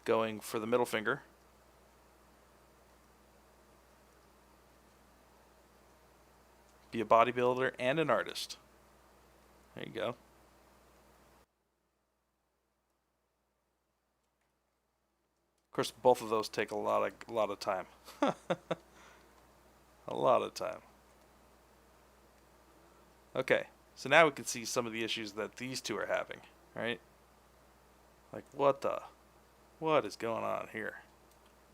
going for the middle finger. Be a bodybuilder and an artist. There you go. Of course, both of those take a lot of time. A lot of time. Okay, so now we can see some of the issues that these two are having, right? Like, what is going on here?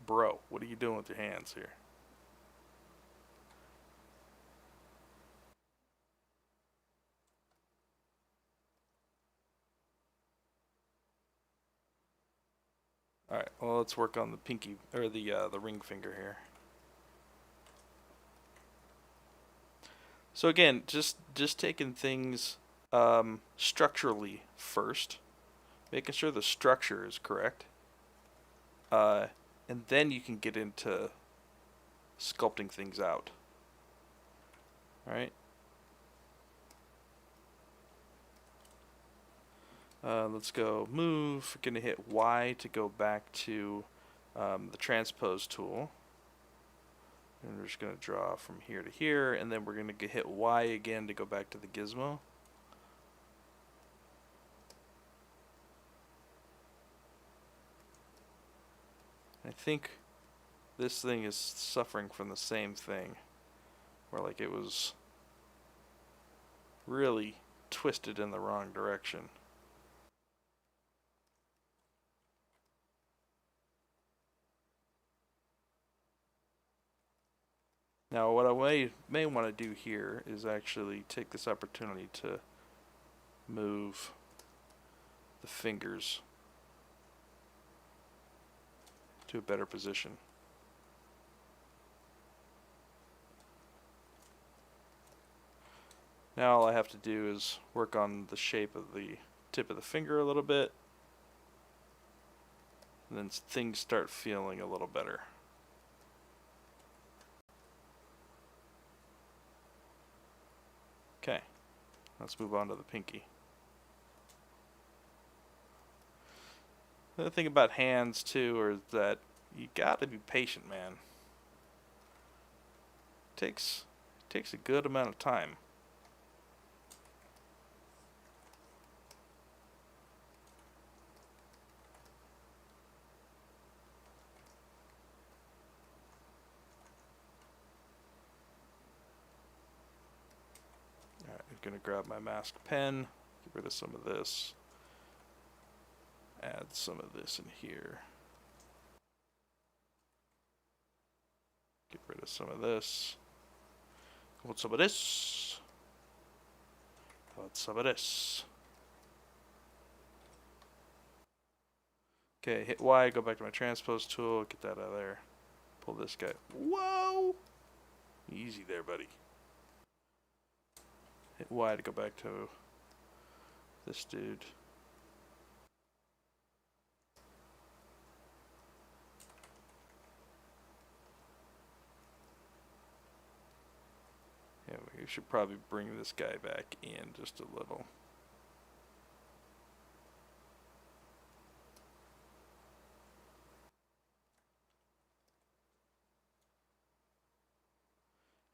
Bro, what are you doing with your hands here? Alright, well, let's work on the pinky, or the ring finger here. So again, just taking things structurally first, making sure the structure is correct, and then you can get into sculpting things out. All right. Let's go move. We're gonna hit Y to go back to the transpose tool. And we're just going to draw from here to here, and then we're going to hit Y again to go back to the gizmo. I think this thing is suffering from the same thing, where like it was really twisted in the wrong direction. Now what I may want to do here is actually take this opportunity to move the fingers to a better position. Now all I have to do is work on the shape of the tip of the finger a little bit, and then things start feeling a little better. Okay, let's move on to the pinky. The thing about hands too is that you gotta be patient, man. It takes a good amount of time. Alright, I'm gonna grab my masked pen, get rid of some of this, add some of this in here. Get rid of some of this. Want some of this. Want some of this. Okay, hit Y, go back to my transpose tool, get that out of there. Pull this guy. Whoa! Easy there, buddy. Hit Y to go back to this dude. Yeah, we should probably bring this guy back in just a little.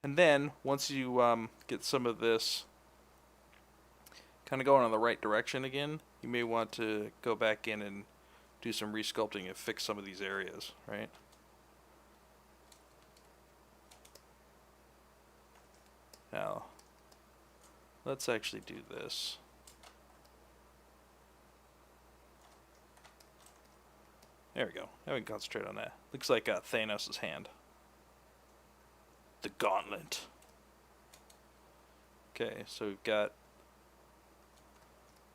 And then, once you get some of this kind of going in the right direction again, you may want to go back in and do some resculpting and fix some of these areas, right? Now, let's actually do this. There we go. Now we can concentrate on that. Looks like Thanos' hand. The gauntlet. Okay, so we've got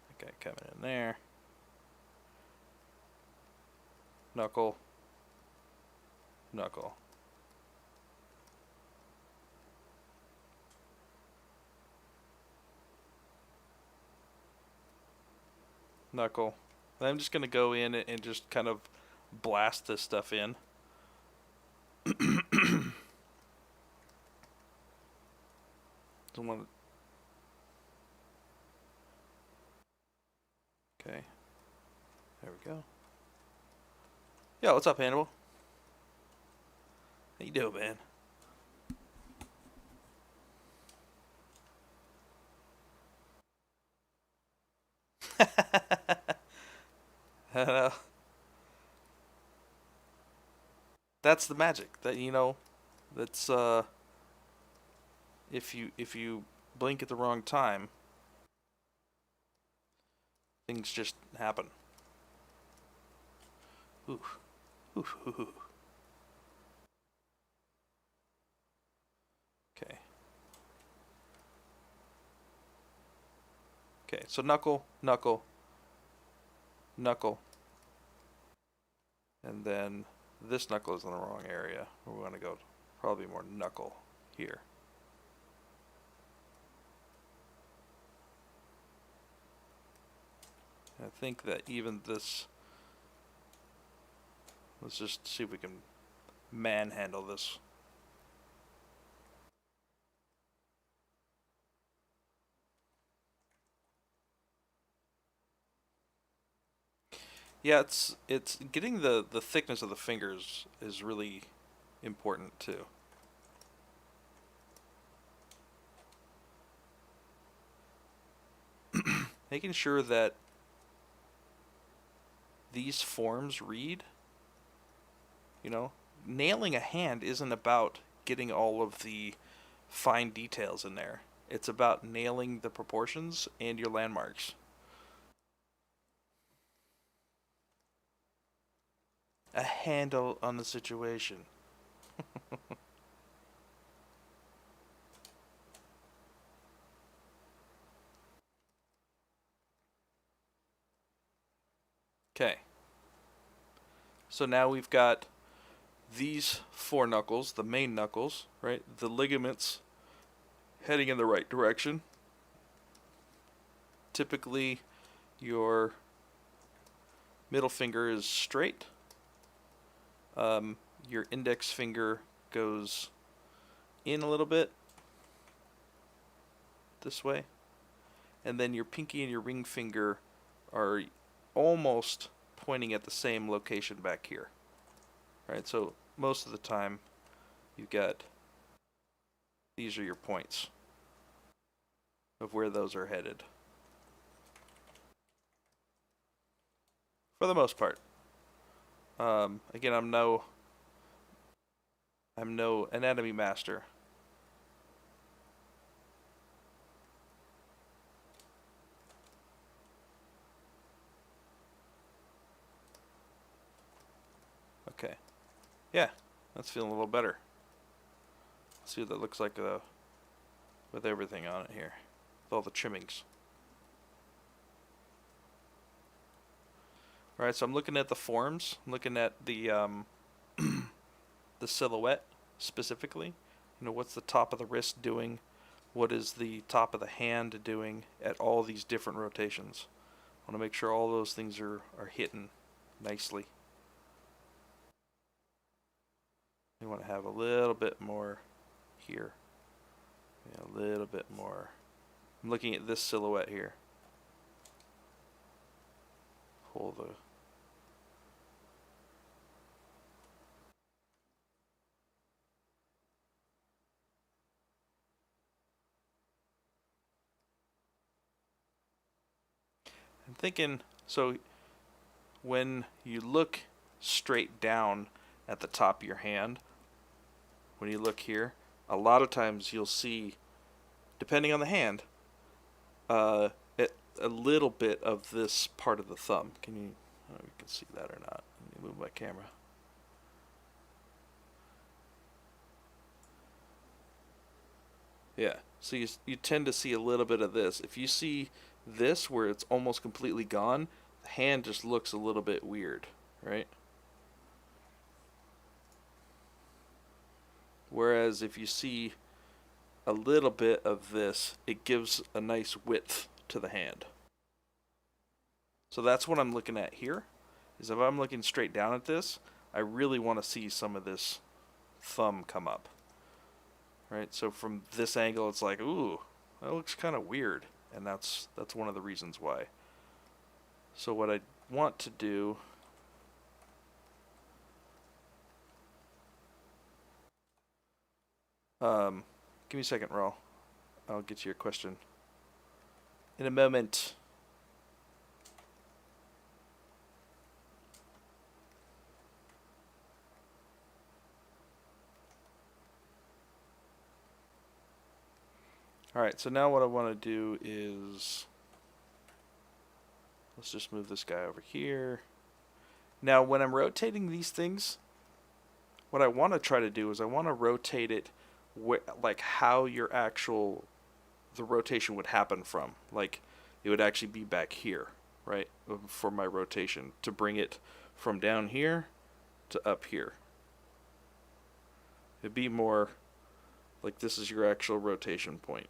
that guy coming in there. Knuckle. Knuckle. Knuckle. And I'm just going to go in and just kind of blast this stuff in. Don't want to... Okay. There we go. Yo, what's up, Hannibal? How you doing, man? that's the magic. That, you know, that's if you blink at the wrong time, things just happen. Ooh. Ooh. Ooh. Okay. Okay, so knuckle, knuckle, knuckle. And then this knuckle is in the wrong area. We want to go probably more knuckle here. I think that even this, let's just see if we can manhandle this. Yeah, it's getting the thickness of the fingers is really important too. Making sure that these forms read, you know, nailing a hand isn't about getting all of the fine details in there. It's about nailing the proportions and your landmarks. A handle on the situation. Okay. So now we've got these four knuckles, the main knuckles, right? The ligaments heading in the right direction. Typically, your middle finger is straight. Your index finger goes in a little bit this way. And then your pinky and your ring finger are almost pointing at the same location back here. Right, so most of the time you've got, these are your points of where those are headed. For the most part. Again, I'm no anatomy master. Okay. Yeah, that's feeling a little better. Let's see what that looks like with everything on it here. With all the trimmings. Alright, so I'm looking at the forms. I'm looking at the the silhouette specifically. You know, what's the top of the wrist doing? What is the top of the hand doing at all these different rotations? I want to make sure all those things are hitting nicely. We want to have a little bit more here. Yeah, a little bit more. I'm looking at this silhouette here. Pull the... I'm thinking, so when you look straight down at the top of your hand, when you look here, a lot of times you'll see, depending on the hand, a little bit of this part of the thumb. Can you, I don't know if you can see that or not. Let me move my camera. Yeah, so you tend to see a little bit of this. If you see this where it's almost completely gone, the hand just looks a little bit weird, right? Whereas if you see a little bit of this, it gives a nice width to the hand. So that's what I'm looking at here, is if I'm looking straight down at this, I really want to see some of this thumb come up. Right, so from this angle it's like, ooh, that looks kind of weird, and that's one of the reasons why. So what I want to do, give me a second, Ro. I'll get to your question in a moment. Alright, so now what I want to do is, let's just move this guy over here. Now when I'm rotating these things, what I want to try to do is I want to rotate it like how your actual, the rotation would happen from. Like it would actually be back here, right? For my rotation, to bring it from down here to up here. It'd be more like this is your actual rotation point.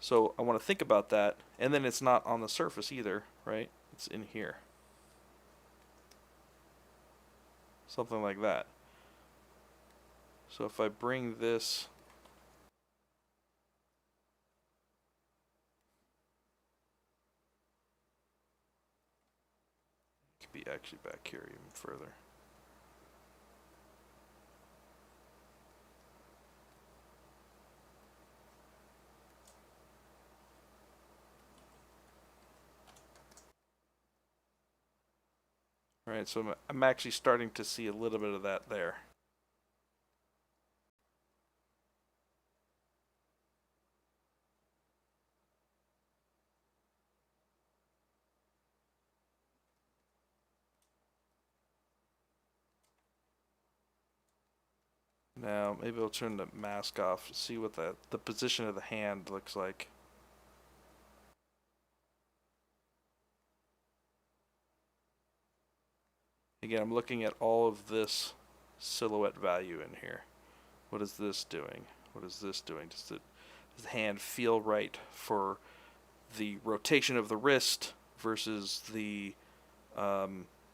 So I want to think about that, and then it's not on the surface either, right? It's in here. Something like that. So if I bring this, it could be actually back here even further. Alright, so I'm actually starting to see a little bit of that there. Now, maybe I'll turn the mask off to see what the position of the hand looks like. Again, I'm looking at all of this silhouette value in here. What is this doing? What is this doing? Does the hand feel right for the rotation of the wrist versus the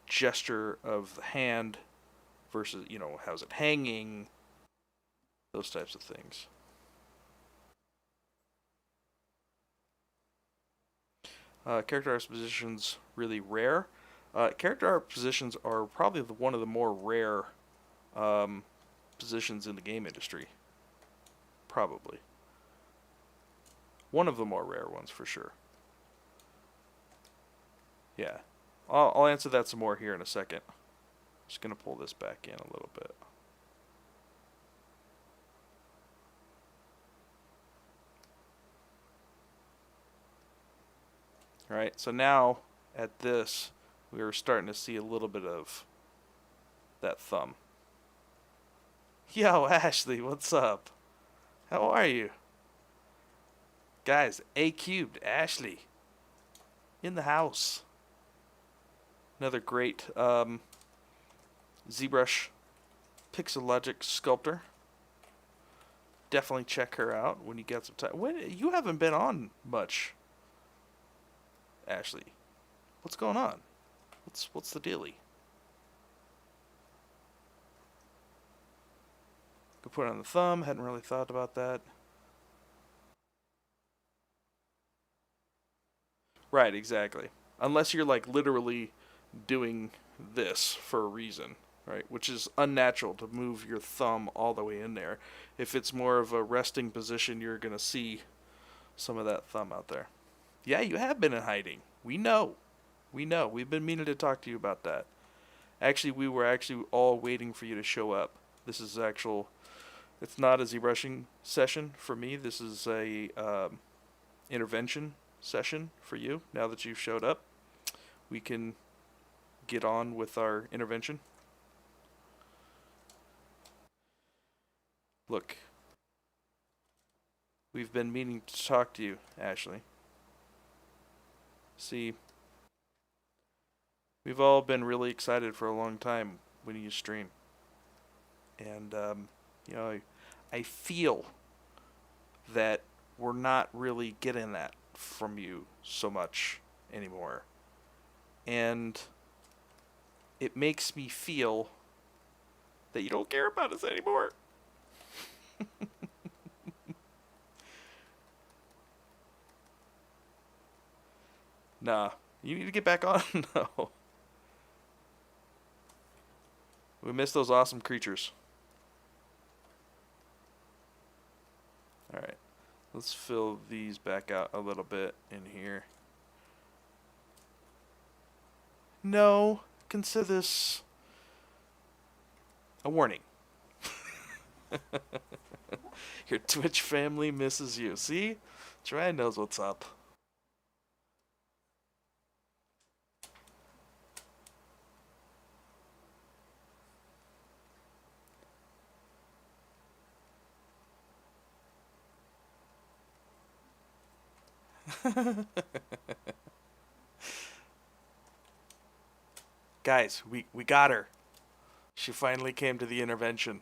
gesture of the hand versus, you know, how's it hanging? Those types of things. Character art positions really rare. Character art positions are probably one of the more rare positions in the game industry. Probably. One of the more rare ones for sure. Yeah. I'll answer that some more here in a second. Just going to pull this back in a little bit. Alright, so now at this, we are starting to see a little bit of that thumb. Yo, Ashley, what's up? How are you? Guys, A cubed, Ashley. In the house. Another great ZBrush Pixelogic sculptor. Definitely check her out when you get some time. You haven't been on much, Ashley. What's going on? What's the dealie? Go put it on the thumb. Hadn't really thought about that. Right, exactly. Unless you're like literally doing this for a reason, right? Which is unnatural to move your thumb all the way in there. If it's more of a resting position, you're going to see some of that thumb out there. Yeah, you have been in hiding. We know. We know. We've been meaning to talk to you about that. Actually, we were actually all waiting for you to show up. This is actual... It's not a ZBrushing session for me. This is a intervention session for you. Now that you've showed up, we can get on with our intervention. Look. We've been meaning to talk to you, Ashley. See... We've all been really excited for a long time when you stream. And, you know, I feel that we're not really getting that from you so much anymore. And it makes me feel that you don't care about us anymore. Nah, you need to get back on. No. We miss those awesome creatures. Alright. Let's fill these back out a little bit in here. No. Consider this a warning. Your Twitch family misses you. See? Joanne knows what's up. Guys, we got her. She finally came to the intervention.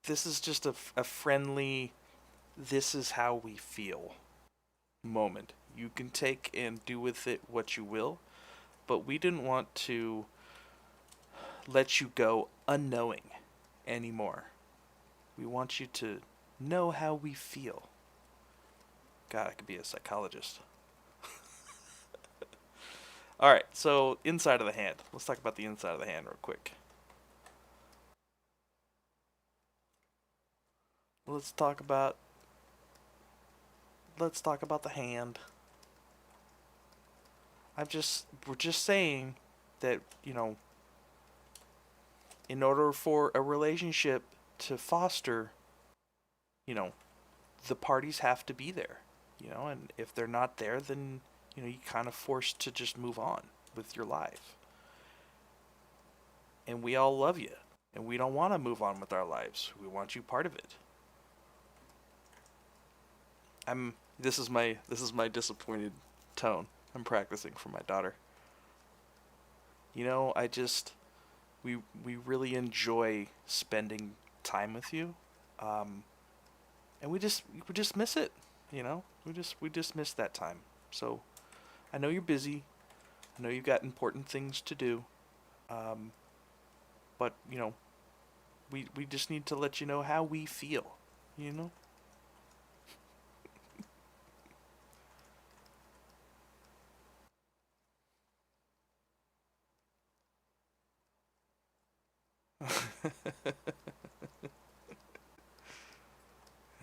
This is just a friendly, this is how we feel moment. You can take and do with it what you will, but we didn't want to let you go unknowing anymore. We want you to know how we feel. God, I could be a psychologist. Alright, so inside of the hand. Let's talk about the inside of the hand real quick. Let's talk about the hand. We're just saying that, you know, in order for a relationship to foster, you know, the parties have to be there, you know, and if they're not there, then, you know, you're kind of forced to just move on with your life. And we all love you, and we don't want to move on with our lives. We want you part of it. This is my disappointed tone. I'm practicing for my daughter. You know, we really enjoy spending time with you, and we just miss it. You know, we just miss that time. So, I know you're busy. I know you've got important things to do, but you know, we just need to let you know how we feel. You know.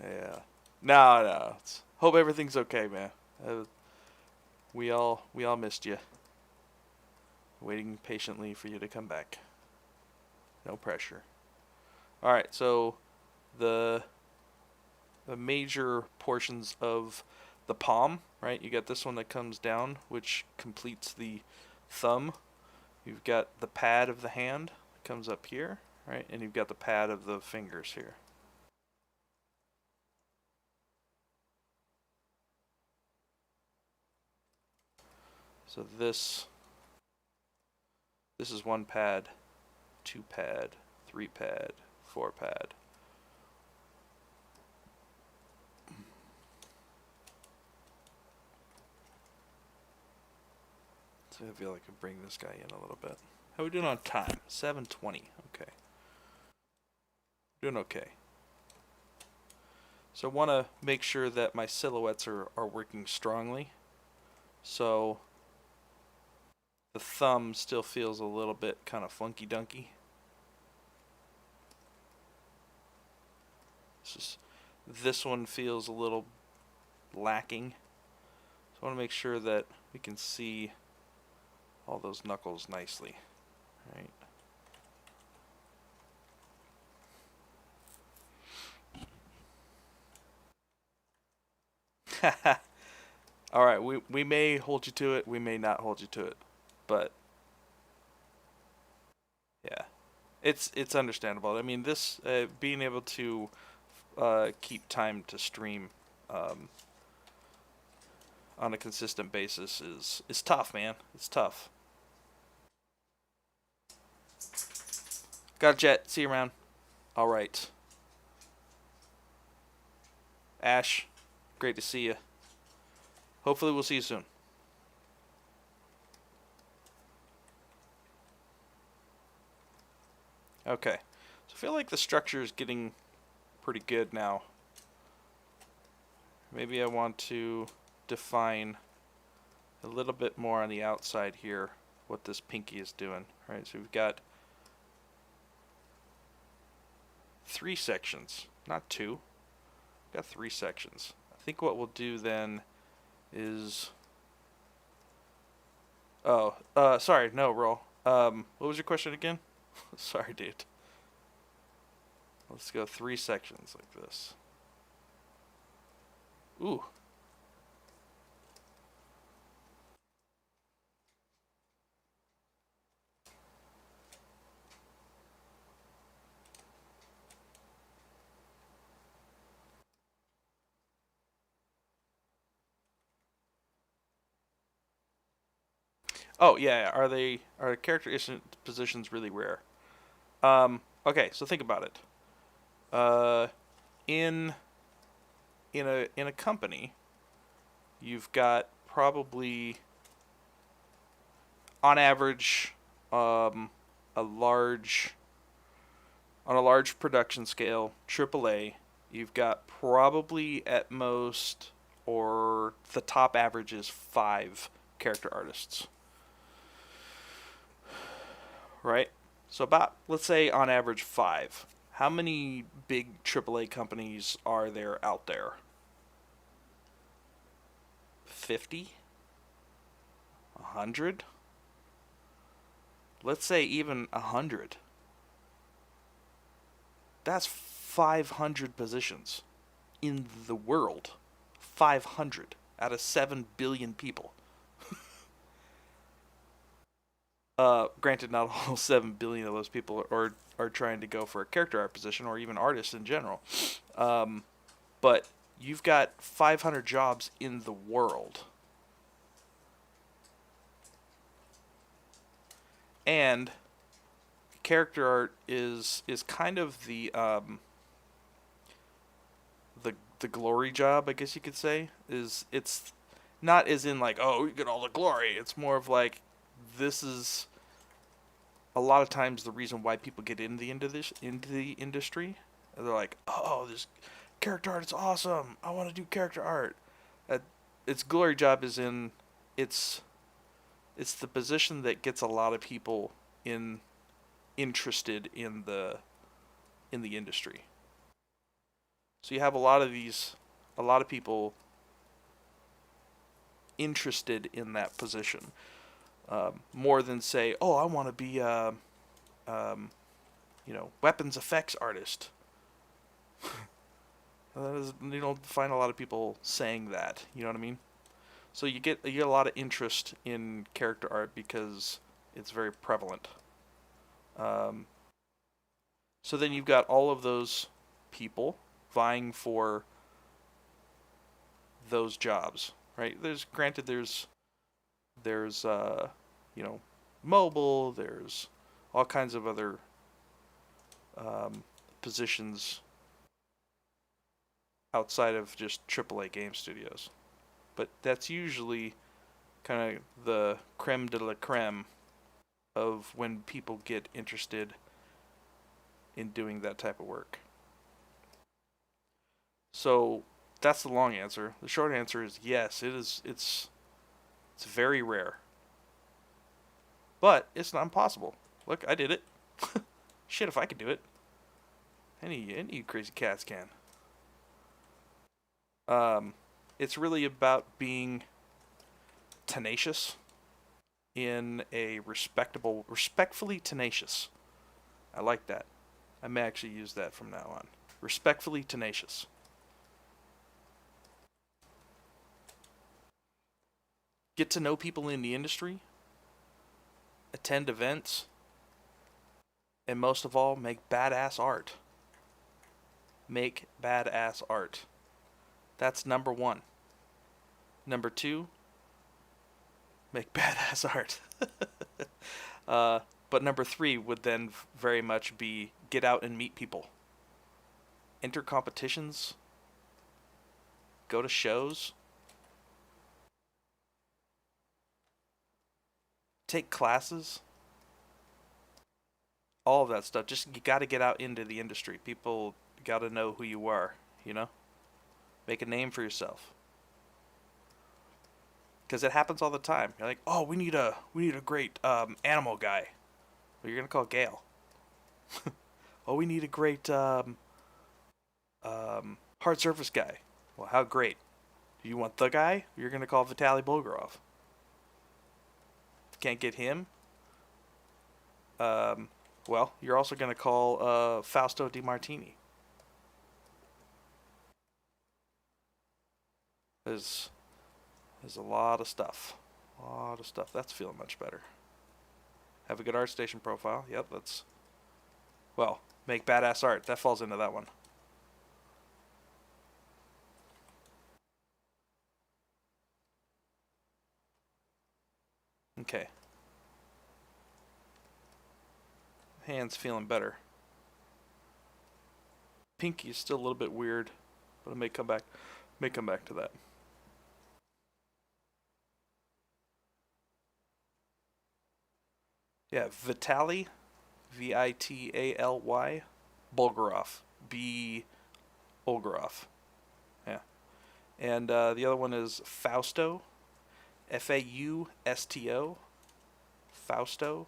Yeah. No. Hope everything's okay, man. We all missed you. Waiting patiently for you to come back. No pressure. All right, so the major portions of the palm, right? You got this one that comes down, which completes the thumb. You've got the pad of the hand that comes up here, right? And you've got the pad of the fingers here. So this is 1 pad, 2 pad, 3 pad, 4 pad. So I feel like I can bring this guy in a little bit. How are we doing on time? 7:20. Okay. Doing okay. So I want to make sure that my silhouettes are working strongly. So the thumb still feels a little bit kind of funky-dunky. This one feels a little lacking. So I want to make sure that we can see all those knuckles nicely, right? All right, we may hold you to it, we may not hold you to it, but yeah, it's understandable. I mean, this being able to keep time to stream on a consistent basis is tough, man. It's tough. Got a jet. See you around. All right. Ash, great to see you. Hopefully we'll see you soon. Okay. So I feel like the structure is getting pretty good now. Maybe I want to define a little bit more on the outside here what this pinky is doing. All right, so we've got 3 sections, not 2. We've got 3 sections. I think what we'll do then is... sorry, no, Roll. What was your question again? Sorry, dude. Let's go 3 sections like this. Ooh. Oh yeah, are character positions really rare? Okay, so think about it. Uh, in in a company, you've got probably on average a large on a large production scale, AAA, you've got probably at most or the top average is 5 character artists, right? So about, let's say on average 5. How many big AAA companies are there out there? 50? 100? Let's say even 100. That's 500 positions in the world. 500 out of 7 billion people. Granted, not all 7 billion of those people are trying to go for a character art position or even artists in general. But you've got 500 jobs in the world. And character art is kind of the glory job, I guess you could say. It's not as in like, oh, you get all the glory. It's more of like, this is a lot of times the reason why people get into the industry. They're like, oh, this character art is awesome. I want to do character art. Its glory job is in it's the position that gets a lot of people interested in the industry. So you have a lot of people interested in that position, more than say, oh, I want to be weapons effects artist. You don't find a lot of people saying that. You know what I mean? So you get a lot of interest in character art because it's very prevalent. Um, so then you've got all of those people vying for those jobs, right? There's mobile, there's all kinds of other positions outside of just AAA game studios. But that's usually kind of the creme de la creme of when people get interested in doing that type of work. So that's the long answer. The short answer is yes, it is. It's very rare, but it's not impossible. Look, I did it. Shit, if I could do it, any of you crazy cats can. It's really about being tenacious in a respectfully tenacious. I like that. I may actually use that from now on. Respectfully tenacious. Get to know people in the industry, attend events, and most of all, make badass art. Make badass art. That's number 1. Number 2, make badass art. But number 3 would then very much be get out and meet people. Enter competitions. Go to shows. Take classes. All of that stuff. Just, you got to get out into the industry. People got to know who you are, you know? Make a name for yourself. Because it happens all the time. You're like, oh, we need a great animal guy. Well, you're gonna call Gale. Oh, we need a great hard surface guy. Well, how great? Do you want the guy? You're gonna call Vitaly Bulgarov. Can't get him. well, you're also going to call Fausto Di Martini. There's a lot of stuff. A lot of stuff. That's feeling much better. Have a good ArtStation profile. Yep, that's... Well, make badass art. That falls into that one. Okay. Hand's feeling better. Pinky is still a little bit weird, but I may come back to that. Yeah, Vitaly, Vitaly, Bulgarov, B. Bulgarov. Yeah. And the other one is Fausto, Fausto, Fausto,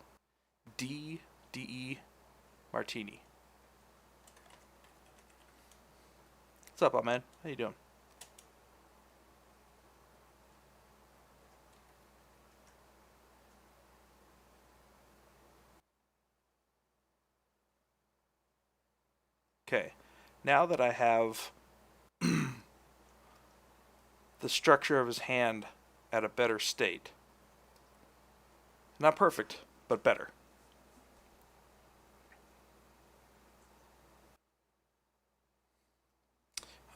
D.E. Martini. What's up, man? How you doing? Okay. Now that I have the structure of his hand at a better state. Not perfect, but better.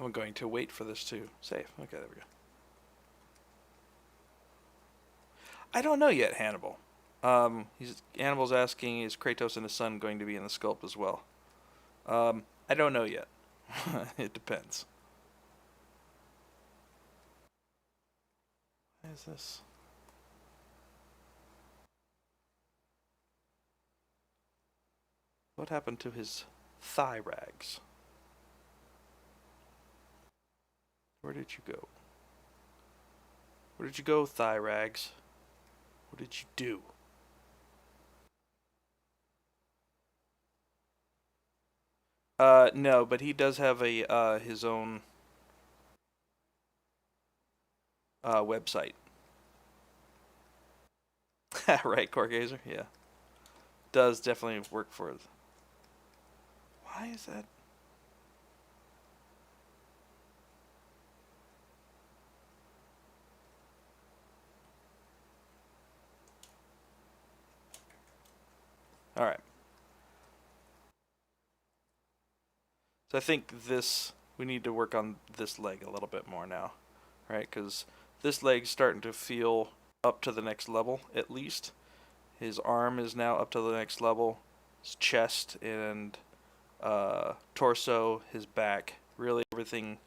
I'm going to wait for this to save. Okay, there we go. I don't know yet, Hannibal. Hannibal's asking, is Kratos and his son going to be in the sculpt as well? I don't know yet. It depends. What is this? What happened to his thigh rags? Where did you go? Where did you go, thigh rags? What did you do? No, but he does have a his own website. Right, Corgazer? Yeah. Does definitely work for it. Why is that? Alright. So I think we need to work on this leg a little bit more now. Right? Because this leg's starting to feel up to the next level, at least. His arm is now up to the next level. His chest and torso, his back, really everything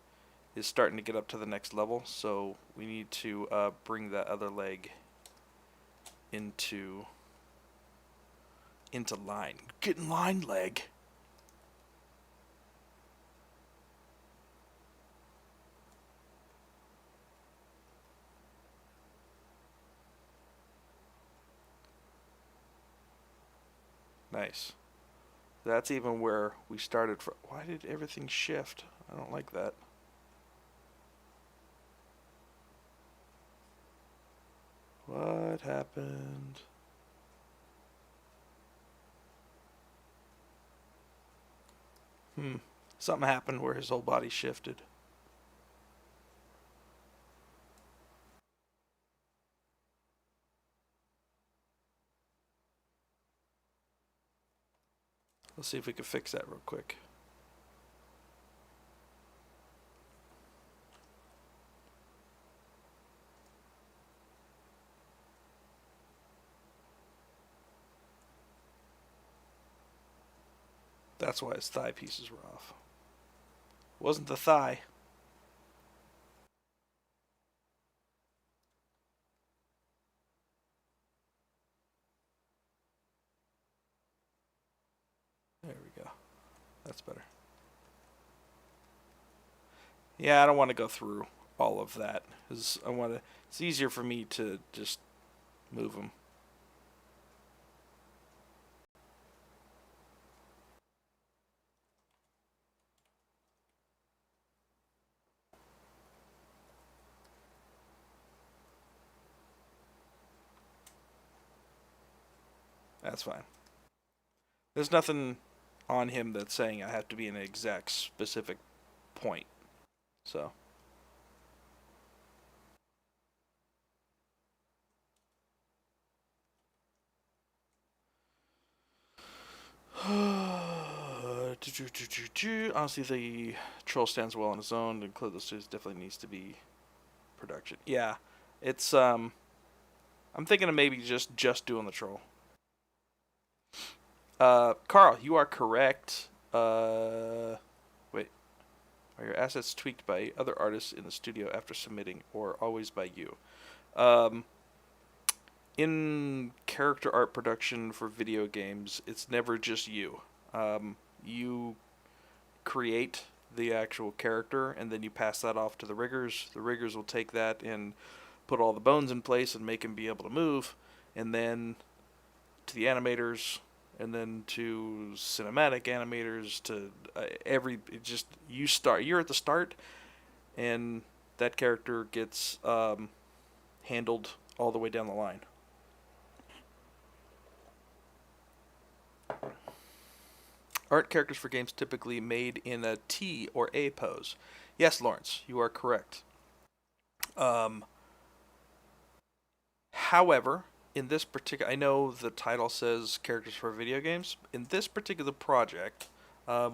is starting to get up to the next level. So we need to bring that other leg into line. Get in line, leg. Nice. That's even where we started from. Why did everything shift? I don't like that. What happened? Something happened where his whole body shifted. Let's see if we can fix that real quick. That's why his thigh pieces were off. Wasn't the thigh. There we go. That's better. Yeah, I don't want to go through all of that. It's easier for me to just move them. That's fine. There's nothing on him that's saying I have to be in an exact specific point. So. Honestly, the troll stands well on his own. To include those two definitely needs to be production. Yeah, it's I'm thinking of maybe just doing the troll. Carl, you are correct. Wait, are your assets tweaked by other artists in the studio after submitting, or always by you? In character art production for video games, it's never just you. You create the actual character, and then you pass that off to the riggers. The riggers will take that and put all the bones in place and make him be able to move, and then to the animators, and then to cinematic animators, to you're at the start, and that character gets handled all the way down the line. Art characters for games typically made in a T or A pose. Yes, Lawrence, you are correct. However, in this particular, I know the title says characters for video games. In this particular project,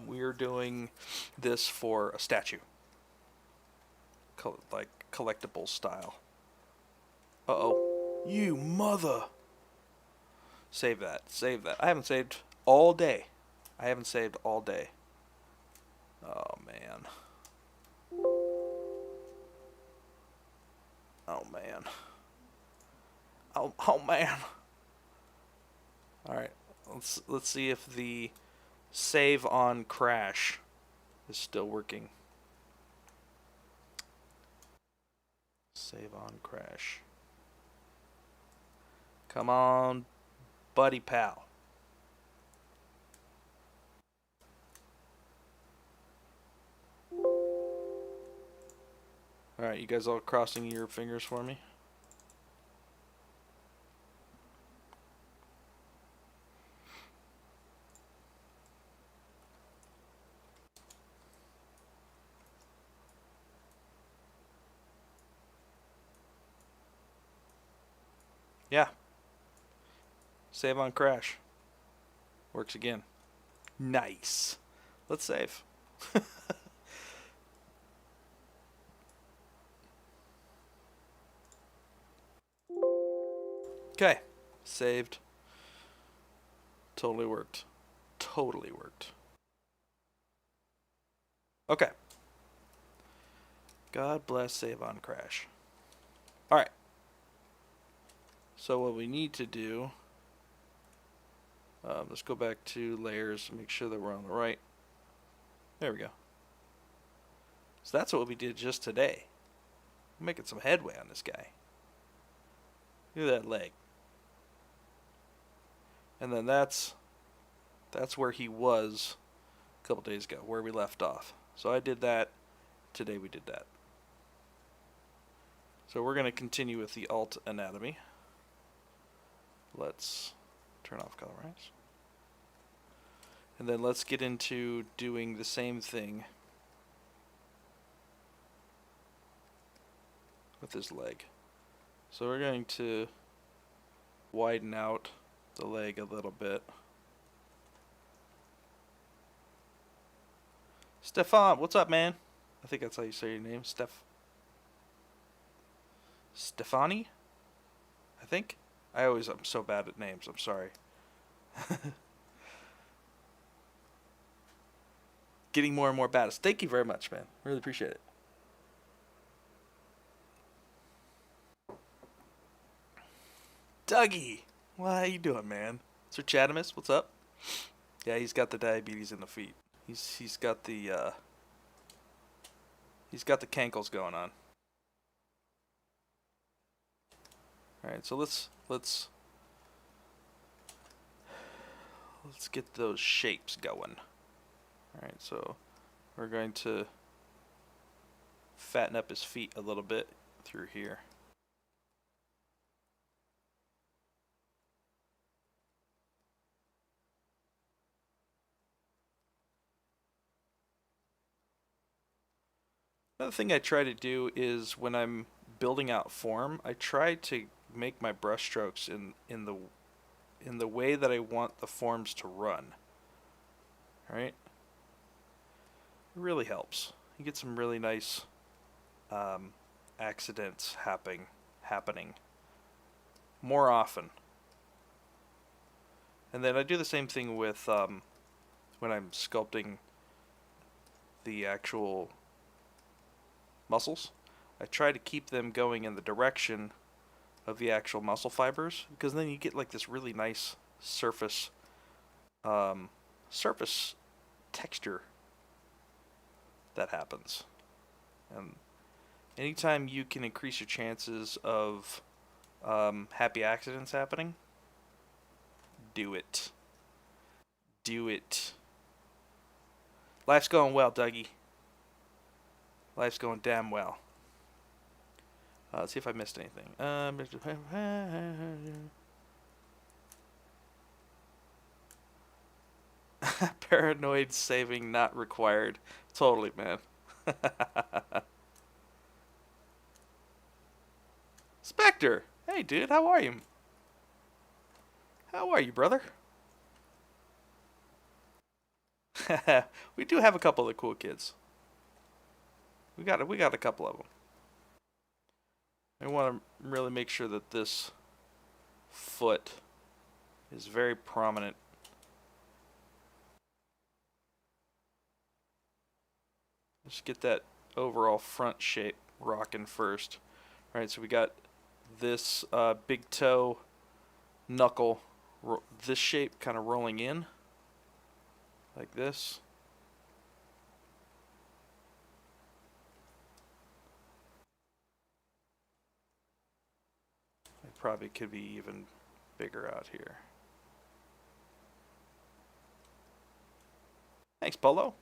we are doing this for a statue, like collectible style. Uh-oh. You mother! Save that. Save that. I haven't saved all day. Oh, man. Oh, man. Oh, man. Alright. Let's see if the save on crash is still working. Save on crash. Come on, buddy pal. Alright, you guys all crossing your fingers for me? Yeah. Save on crash. Works again. Nice. Let's save. Okay. Saved. Totally worked. Totally worked. Okay. God bless save on crash. Alright. So what we need to do, let's go back to layers and make sure that we're on the right. There we go. So that's what we did just today. We're making some headway on this guy. Look at that leg. And then that's where he was a couple days ago, where we left off. So I did that. Today we did that. So we're going to continue with the alt anatomy. Let's turn off color ramps. And then let's get into doing the same thing with his leg. So we're going to widen out the leg a little bit. Stefan, what's up, man? I think that's how you say your name, Stefani? I think? I'm so bad at names, I'm sorry. Getting more and more bad. Thank you very much, man. Really appreciate it. Dougie! Well, how you doing, man? Sir Chadamus, what's up? Yeah, he's got the diabetes in the feet. He's got the cankles going on. Alright, so let's get those shapes going. Alright, so we're going to fatten up his feet a little bit through here. Another thing I try to do is when I'm building out form, I try to make my brush strokes in the way that I want the forms to run. Right? It really helps. You get some really nice accidents happening more often. And then I do the same thing with when I'm sculpting the actual muscles. I try to keep them going in the direction of the actual muscle fibers, because then you get like this really nice surface surface texture that happens. And anytime you can increase your chances of happy accidents happening, do it. Do it. Life's going well, Dougie. Life's going damn well. Let's see if I missed anything. Paranoid saving not required. Totally, man. Spectre! Hey, dude, how are you? How are you, brother? We do have a couple of the cool kids. We got a couple of them. I want to really make sure that this foot is very prominent. Just get that overall front shape rocking first. Alright, so we got this big toe knuckle, this shape kind of rolling in like this. It probably could be even bigger out here. Thanks, Polo.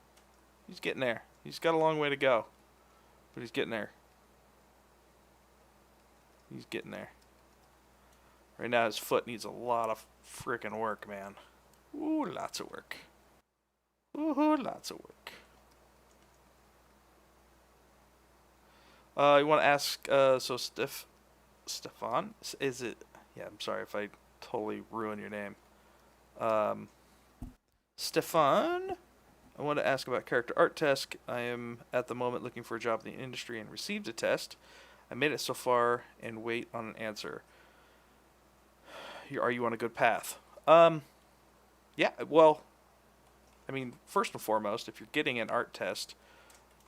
He's getting there. He's got a long way to go, but he's getting there. He's getting there. Right now his foot needs a lot of freaking work, man. Ooh, lots of work. Ooh, lots of work. You want to ask, so Stefan? Is it? Yeah, I'm sorry if I totally ruin your name. Stefan? I want to ask about character art test. I am at the moment looking for a job in the industry and received a test. I made it so far and wait on an answer. Are you on a good path? Yeah, well, I mean, first and foremost, if you're getting an art test,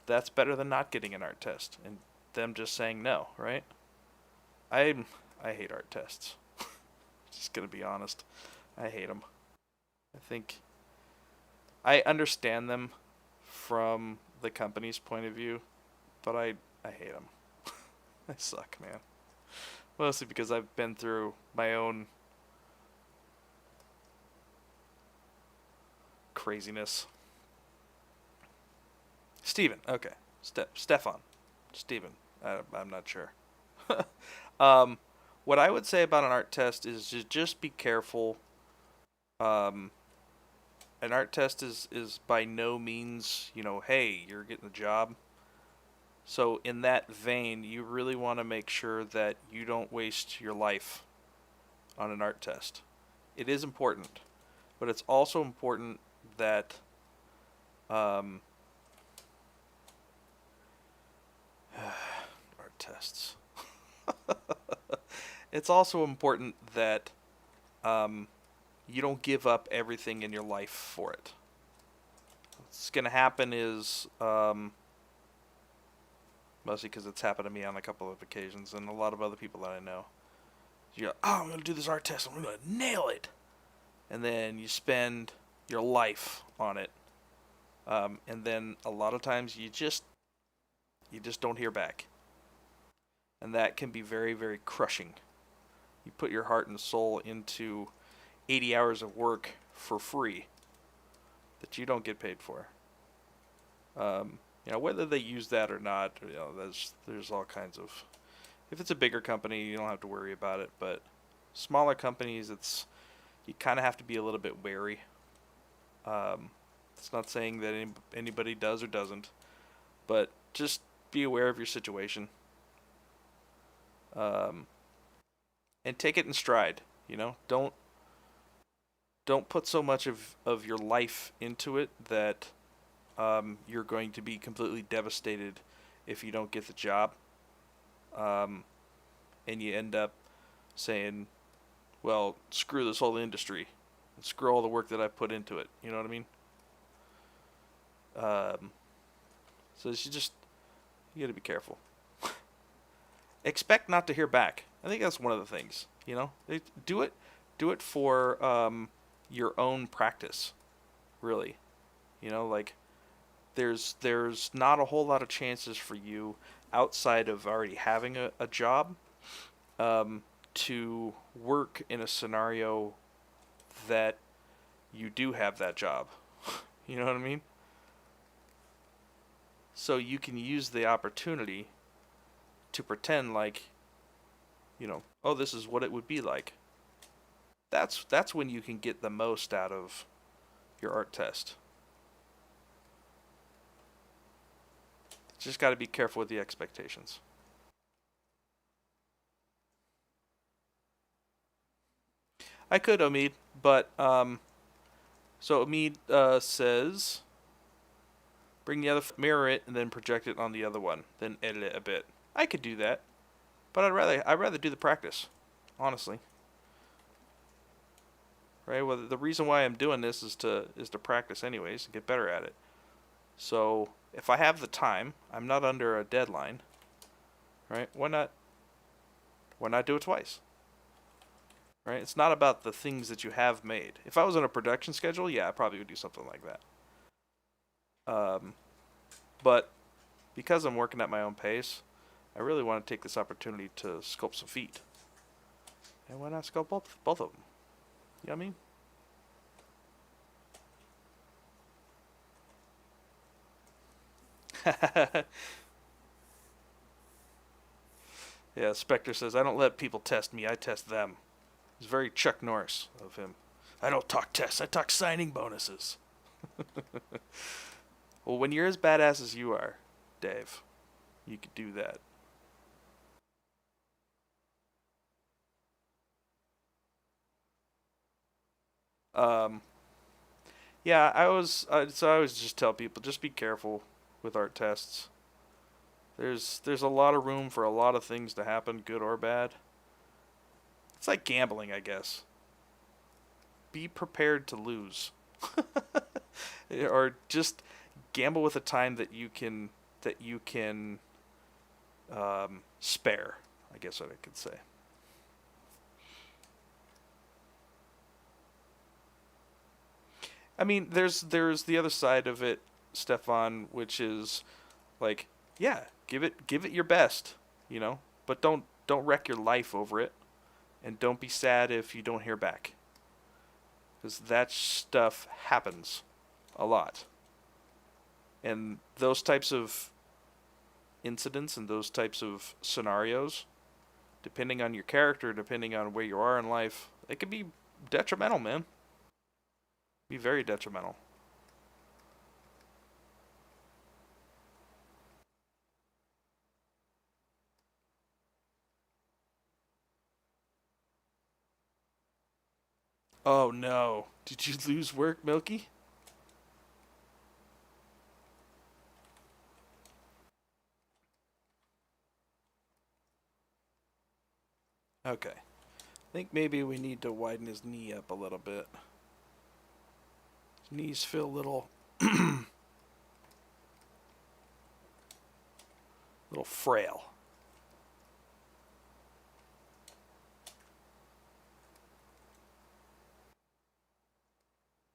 that's better than not getting an art test and them just saying no, right? I hate art tests. Just gonna be honest. I hate them. I think I understand them from the company's point of view, but I hate them. They suck, man. Mostly because I've been through my own craziness. Steven, okay. Stefan. Steven. I'm not sure. What I would say about an art test is to just be careful. An art test is by no means, hey, you're getting the job. So in that vein, you really want to make sure that you don't waste your life on an art test. It is important, but it's also important that art tests. It's also important that you don't give up everything in your life for it. What's going to happen is, mostly because it's happened to me on a couple of occasions and a lot of other people that I know. You go, oh, I'm going to do this art test. I'm going to nail it. And then you spend your life on it. And then a lot of times you just don't hear back. And that can be very, very crushing. You put your heart and soul into 80 hours of work for free that you don't get paid for. Whether they use that or not, there's all kinds of. If it's a bigger company, you don't have to worry about it. But smaller companies, you kind of have to be a little bit wary. It's not saying that anybody does or doesn't, but just be aware of your situation. And take it in stride. You know, don't put so much of your life into it that you're going to be completely devastated if you don't get the job. And you end up saying, well, screw this whole industry. And screw all the work that I put into it. You know what I mean? So you gotta be careful. Expect not to hear back. I think that's one of the things. You know, do it for your own practice. Really, you know, like there's not a whole lot of chances for you outside of already having a job to work in a scenario that you do have that job. You know what I mean? So you can use the opportunity to pretend like, you know, oh, this is what it would be like. That's when you can get the most out of your art test. Just got to be careful with the expectations. I could Omid, but so Omid says bring the other, mirror it, and then project it on the other one, then edit it a bit. I could do that, but I'd rather do the practice, honestly. Right? Well, the reason why I'm doing this is to practice anyways and get better at it. So if I have the time, I'm not under a deadline. Right? Why not do it twice? Right? It's not about the things that you have made. If I was on a production schedule, yeah, I probably would do something like that. But because I'm working at my own pace, I really want to take this opportunity to sculpt some feet. And why not sculpt both of them? You know what I mean? Yeah, Spectre says, I don't let people test me, I test them. It's very Chuck Norris of him. I don't talk tests, I talk signing bonuses. Well, when you're as badass as you are, Dave, you could do that. Um, yeah, so I always just tell people, just be careful with art tests. There's a lot of room for a lot of things to happen, good or bad. It's like gambling, I guess. Be prepared to lose. Or just gamble with a time that you can spare, I guess what I could say. I mean, there's the other side of it, Stefan, which is like, yeah, give it your best, you know, but don't wreck your life over it, and don't be sad if you don't hear back, because that stuff happens a lot, and those types of incidents and those types of scenarios, depending on your character, depending on where you are in life, it can be detrimental, man. Be very detrimental. Oh no. Did you lose work, Milky? Okay. I think maybe we need to widen his knee up a little bit. His knees feel a little little frail.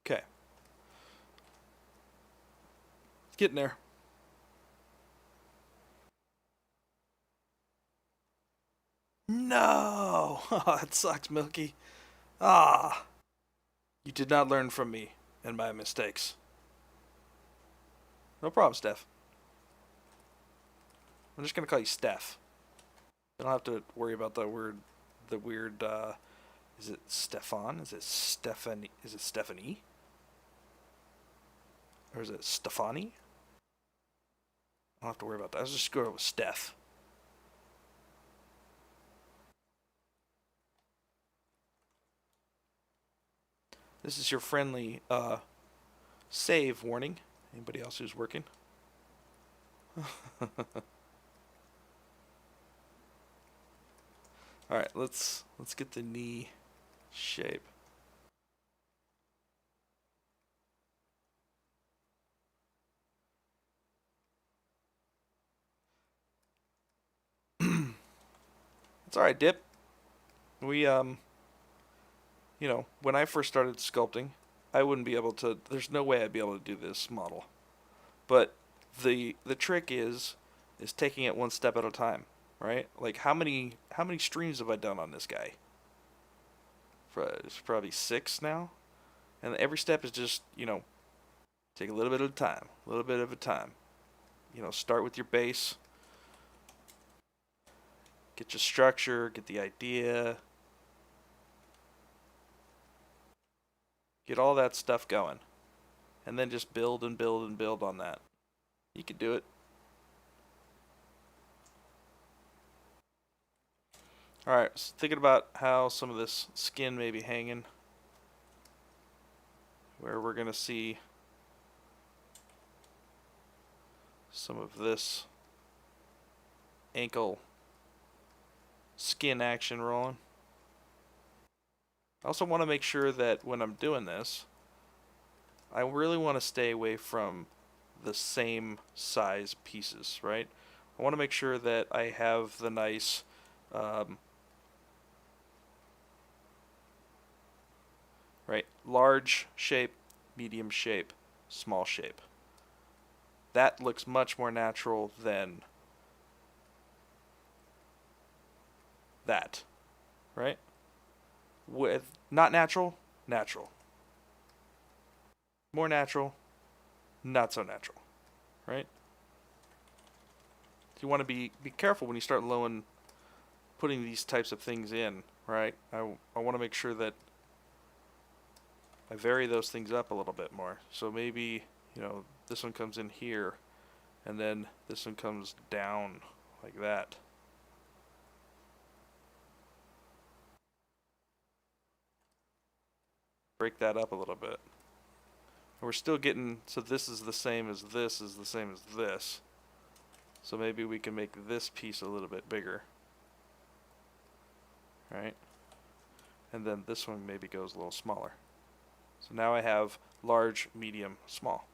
Okay. Getting there. No! Oh, that sucks, Milky. Ah! You did not learn from me and my mistakes. No problem, Steph. I'm just gonna call you Steph. You don't have to worry about the weird, is it Stefan? Is it Stephanie? Is it Stephanie? Or is it Stefani? don't have to worry about that. Let's just go with Steph. This is your friendly save warning. Anybody else who's working? All right, let's get the knee shape. It's all right, Dip. We you know, when I first started sculpting, I wouldn't be able to. There's no way I'd be able to do this model. But the trick is taking it one step at a time, right? Like how many streams have I done on this guy? It's probably 6 now, and every step is just, you know, take a little bit of time, a little bit of a time. You know, start with your base, get your structure, get the idea, get all that stuff going, and then just build and build and build on that. You can do it. Alright, so thinking about how some of this skin may be hanging, where we're going to see some of this ankle skin action rolling. I also want to make sure that when I'm doing this, I really want to stay away from the same size pieces, right? I want to make sure that I have the nice right, large shape, medium shape, small shape. That looks much more natural than that, right? With not natural, natural. More natural, not so natural, right? You want to be careful when you start putting these types of things in, right? I want to make sure that I vary those things up a little bit more. So maybe, you know, this one comes in here, and then this one comes down like that. Break that up a little bit. We're still getting, so this is the same as this is the same as this. So maybe we can make this piece a little bit bigger. Right? And then this one maybe goes a little smaller. So now I have large, medium, small.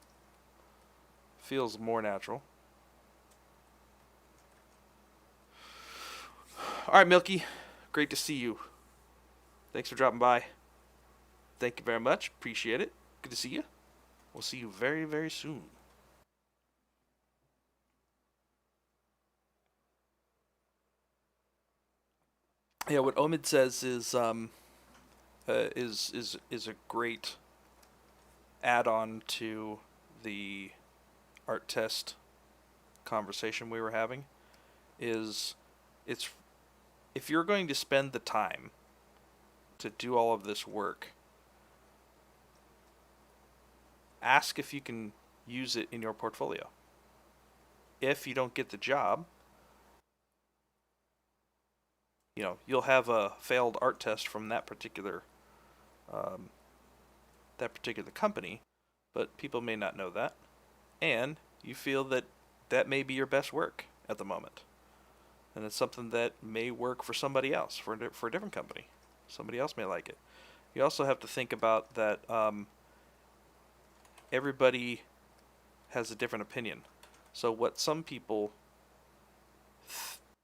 Feels more natural. Alright, Milky. Great to see you. Thanks for dropping by. Thank you very much. Appreciate it. Good to see you. We'll see you very, very soon. Yeah, what Omid says is a great add-on to the art test conversation we were having. It's if you're going to spend the time to do all of this work, ask if you can use it in your portfolio. If you don't get the job, you know, you'll have a failed art test from that particular company, but people may not know that, and you feel that that may be your best work at the moment, and it's something that may work for somebody else, for a different company. Somebody else may like it. You also have to think about that everybody has a different opinion. So what some people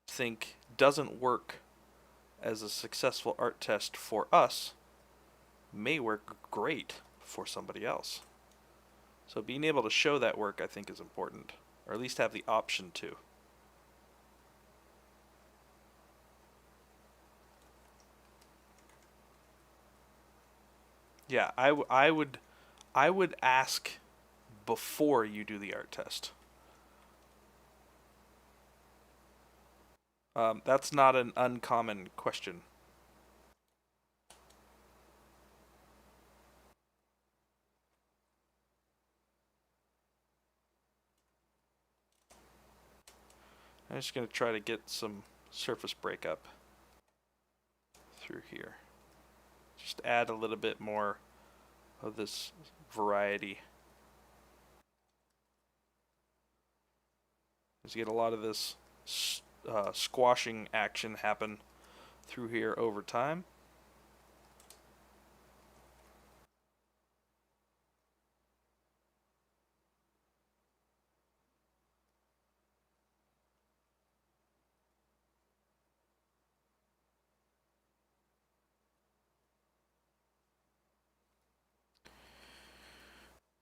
think doesn't work as a successful art test for us may work great for somebody else. So being able to show that work, I think, is important, or at least have the option to. Yeah, I would ask before you do the art test. That's not an uncommon question. I'm just going to try to get some surface breakup through here. Just add a little bit more of this variety. Just get a lot of this squashing action happen through here over time.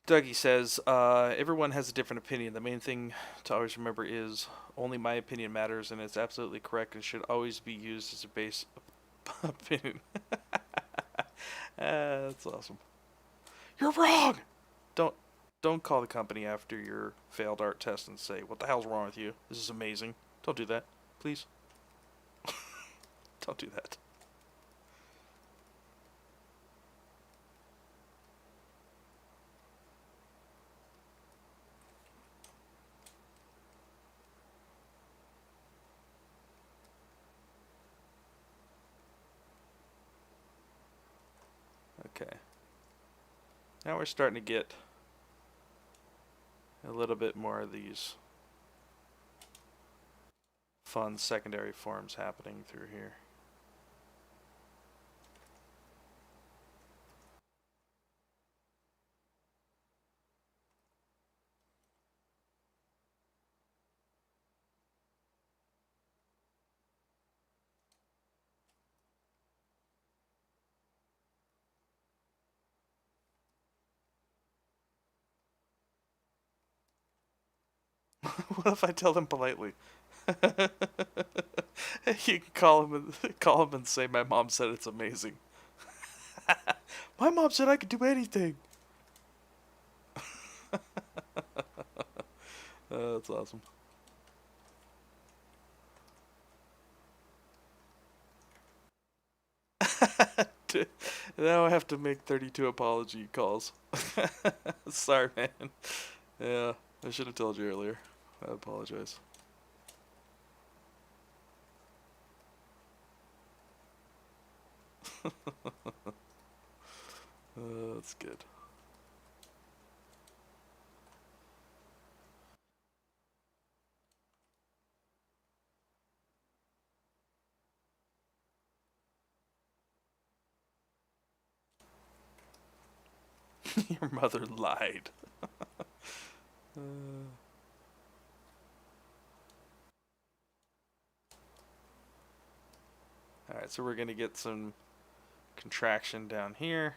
Dougie says, everyone has a different opinion. The main thing to always remember is only my opinion matters, and it's absolutely correct and should always be used as a base opinion. That's awesome. You're wrong! Don't call the company after your failed art test and say, what the hell's wrong with you? This is amazing. Don't do that, please. Don't do that. Okay. Now we're starting to get a little bit more of these fun secondary forms happening through here. What if I tell them politely? You can call him and say my mom said it's amazing. My mom said I could do anything. That's awesome. Now I have to make 32 apology calls. Sorry, man. Yeah, I should have told you earlier. I apologize. That's good. Your mother lied. Alright, so we're going to get some contraction down here.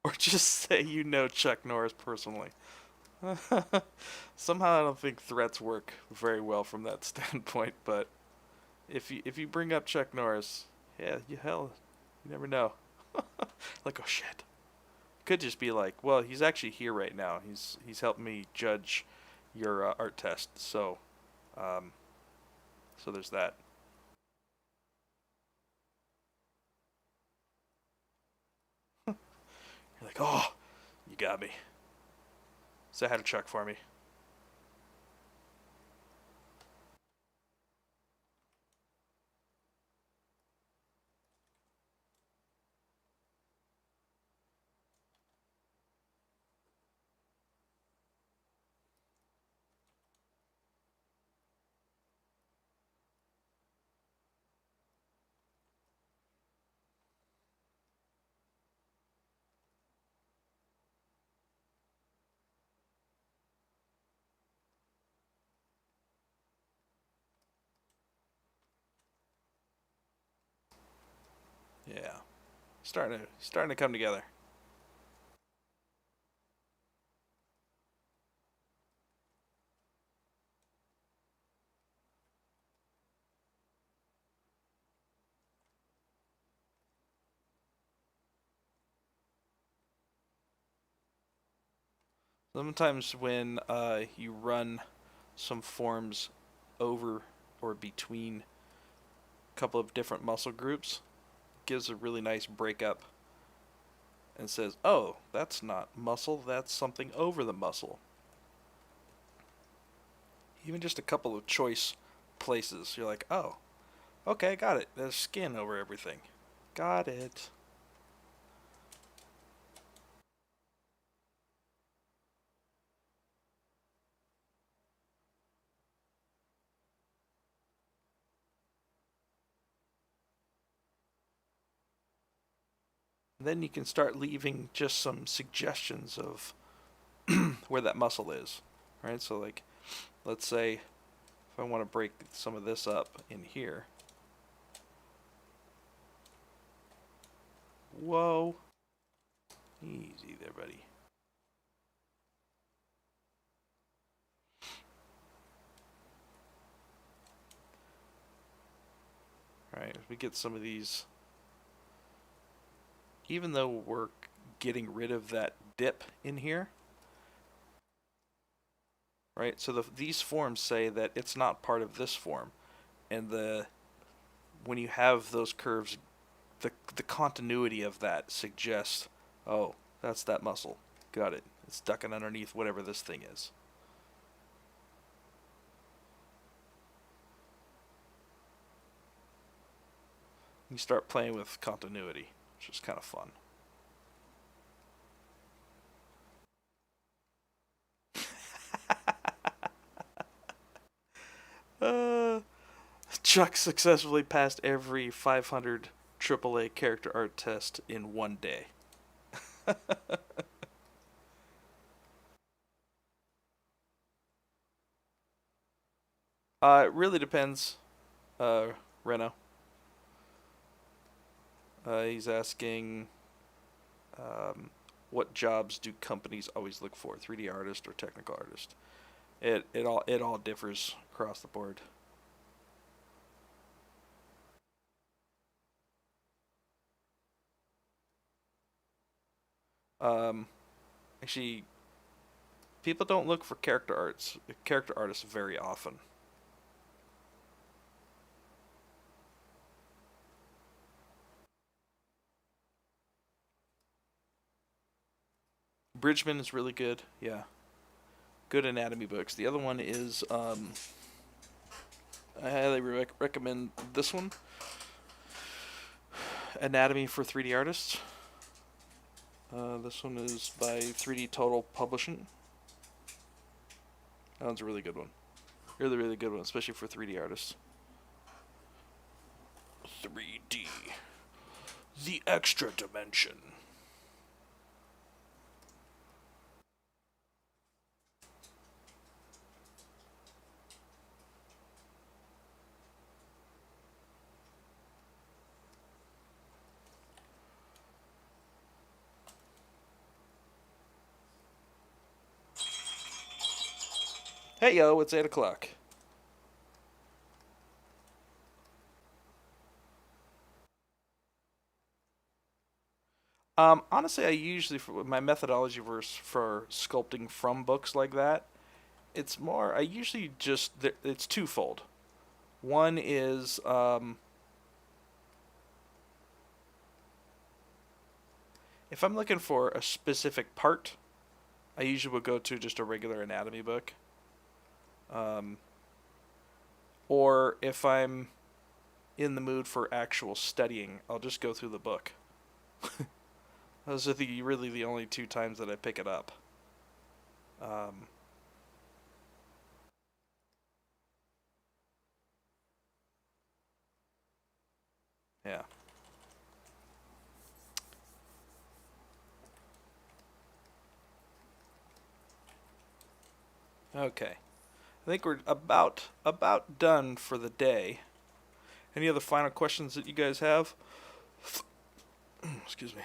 Or just say you know Chuck Norris personally. Somehow I don't think threats work very well from that standpoint, but if you bring up Chuck Norris, yeah, you never know. Like, oh shit. Could just be like, well, he's actually here right now. He's helping me judge your art test. So there's that. You're like, oh, you got me. Say hi to Chuck for me. Yeah, starting to come together. Sometimes when you run some forms over or between a couple of different muscle groups, gives a really nice breakup, and says, oh, that's not muscle, that's something over the muscle. Even just a couple of choice places, you're like, oh, okay, got it. There's skin over everything. Got it. Then you can start leaving just some suggestions of where that muscle is, right? So like, let's say if I want to break some of this up in here. Whoa. Easy there, buddy. Alright, we get some of these. Even though we're getting rid of that dip in here, right? So these forms say that it's not part of this form. And when you have those curves, the continuity of that suggests, oh, that's that muscle. Got it. It's ducking underneath whatever this thing is. You start playing with continuity, which is kind of fun. Chuck successfully passed every 500 AAA character art test in one day. It really depends, Reno. He's asking, what jobs do companies always look for? 3D artist or technical artist? It all differs across the board. Actually, people don't look for character artists very often. Bridgman is really good, yeah. Good anatomy books. The other one is, I highly recommend this one. Anatomy for 3D Artists. This one is by 3D Total Publishing. That one's a really good one. Really, really good one, especially for 3D artists. 3D. The extra dimension. Hey yo, it's 8 o'clock. Honestly, I usually, for my methodology for sculpting from books like that, it's more, I usually just, it's twofold. One is, if I'm looking for a specific part, I usually would go to just a regular anatomy book. Or if I'm in the mood for actual studying, I'll just go through the book. Those are really the only two times that I pick it up. Yeah. Okay. I think we're about done for the day. Any other final questions that you guys have? Excuse me.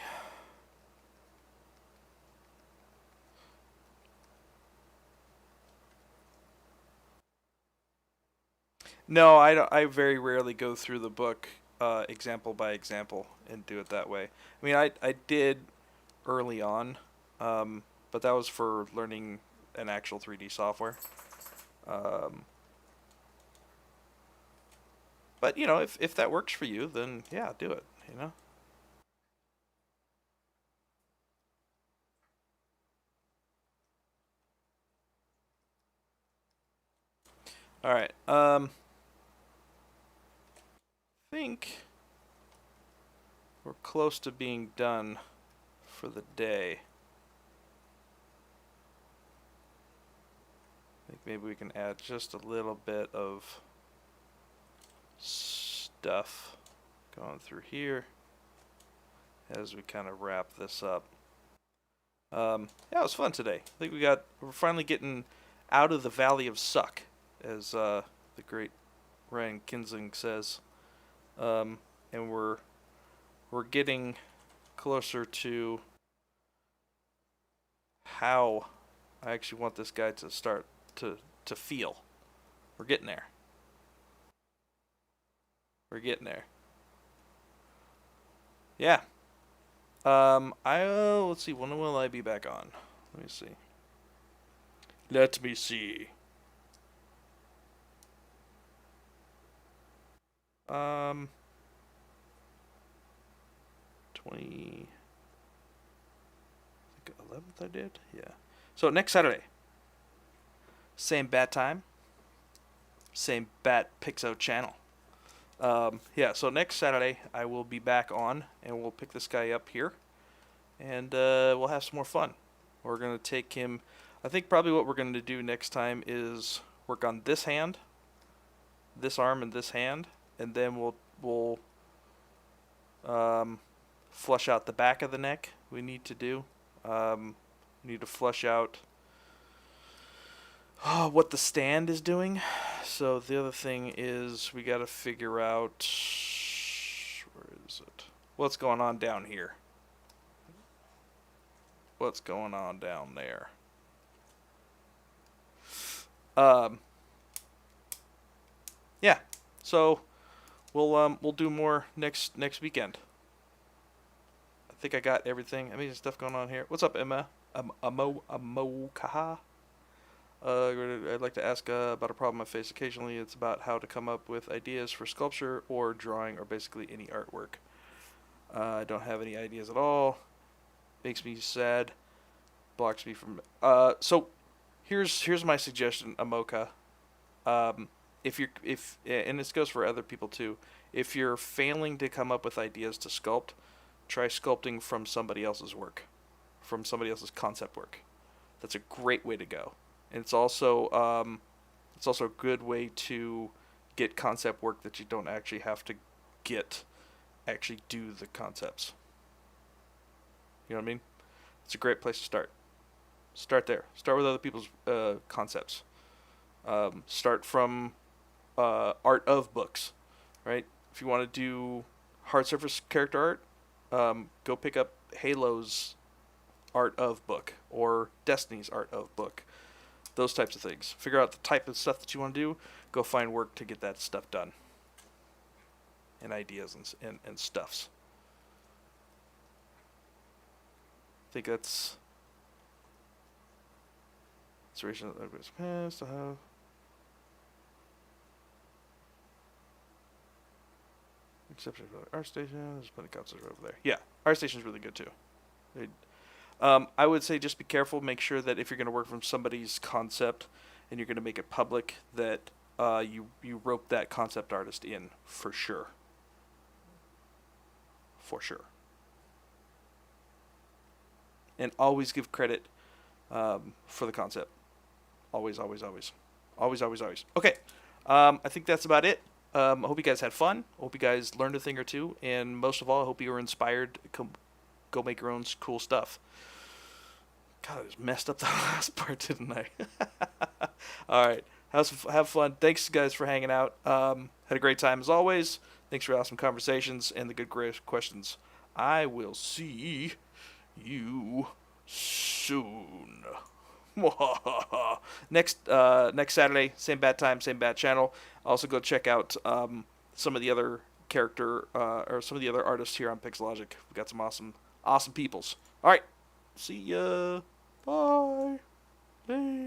No, I don't. I very rarely go through the book example by example and do it that way. I mean, I did early on, but that was for learning an actual 3D software. But But, you know, if that works for you, then yeah, do it, you know? All right. I think we're close to being done for the day. I think maybe we can add just a little bit of stuff going through here as we kind of wrap this up. Yeah, it was fun today. I think we're finally getting out of the valley of suck, as the great Ryan Kinsling says, and we're getting closer to how I actually want this guy to start to feel. We're getting there. We're getting there. Yeah. Let's see. When will I be back on? Let me see. Let me see. 20. I think 11th I did. Yeah. So next Saturday. Same bat time. Same bat Pixo channel. Yeah, so next Saturday I will be back on, and we'll pick this guy up here, and we'll have some more fun. We're going to take him, I think probably what we're going to do next time is work on this hand, this arm, and this hand, and then we'll flush out the back of the neck. We need to do. We need to flush out what the stand is doing. So the other thing is we got to figure out, where is it? What's going on down here? What's going on down there? Yeah. So we'll do more next weekend. I think I got everything. I mean, stuff going on here. What's up, Emma? Amokaha. I'd like to ask about a problem I face occasionally. It's about how to come up with ideas for sculpture or drawing or basically any artwork. I don't have any ideas at all. Makes me sad. Blocks me from. So here's my suggestion, Amoka. If and this goes for other people too. If you're failing to come up with ideas to sculpt, try sculpting from somebody else's work, from somebody else's concept work. That's a great way to go. And it's also a good way to get concept work that you don't actually have to actually do the concepts. You know what I mean? It's a great place to start. Start there. Start with other people's concepts. Start from art of books, right? If you want to do hard surface character art, go pick up Halo's art of book or Destiny's art of book. Those types of things. Figure out the type of stuff that you want to do. Go find work to get that stuff done. And ideas and stuffs. I think that's inspiration that was past. Exception for the art station. There's plenty of concerts over there. Yeah, art station's really good too. I would say just be careful. Make sure that if you're going to work from somebody's concept and you're going to make it public, that you rope that concept artist in for sure. For sure. And always give credit for the concept. Always, always, always. Always, always, always. Okay. I think that's about it. I hope you guys had fun. I hope you guys learned a thing or two. And most of all, I hope you were inspired to go make your own cool stuff. God, I just messed up the last part, didn't I? All right. Have fun. Thanks, guys, for hanging out. Had a great time, as always. Thanks for awesome conversations and the good questions. I will see you soon. Next Saturday, same bad time, same bad channel. Also go check out some of the other or some of the other artists here on Pixelogic. We've got some awesome peoples. All right. See ya. Bye. Bye.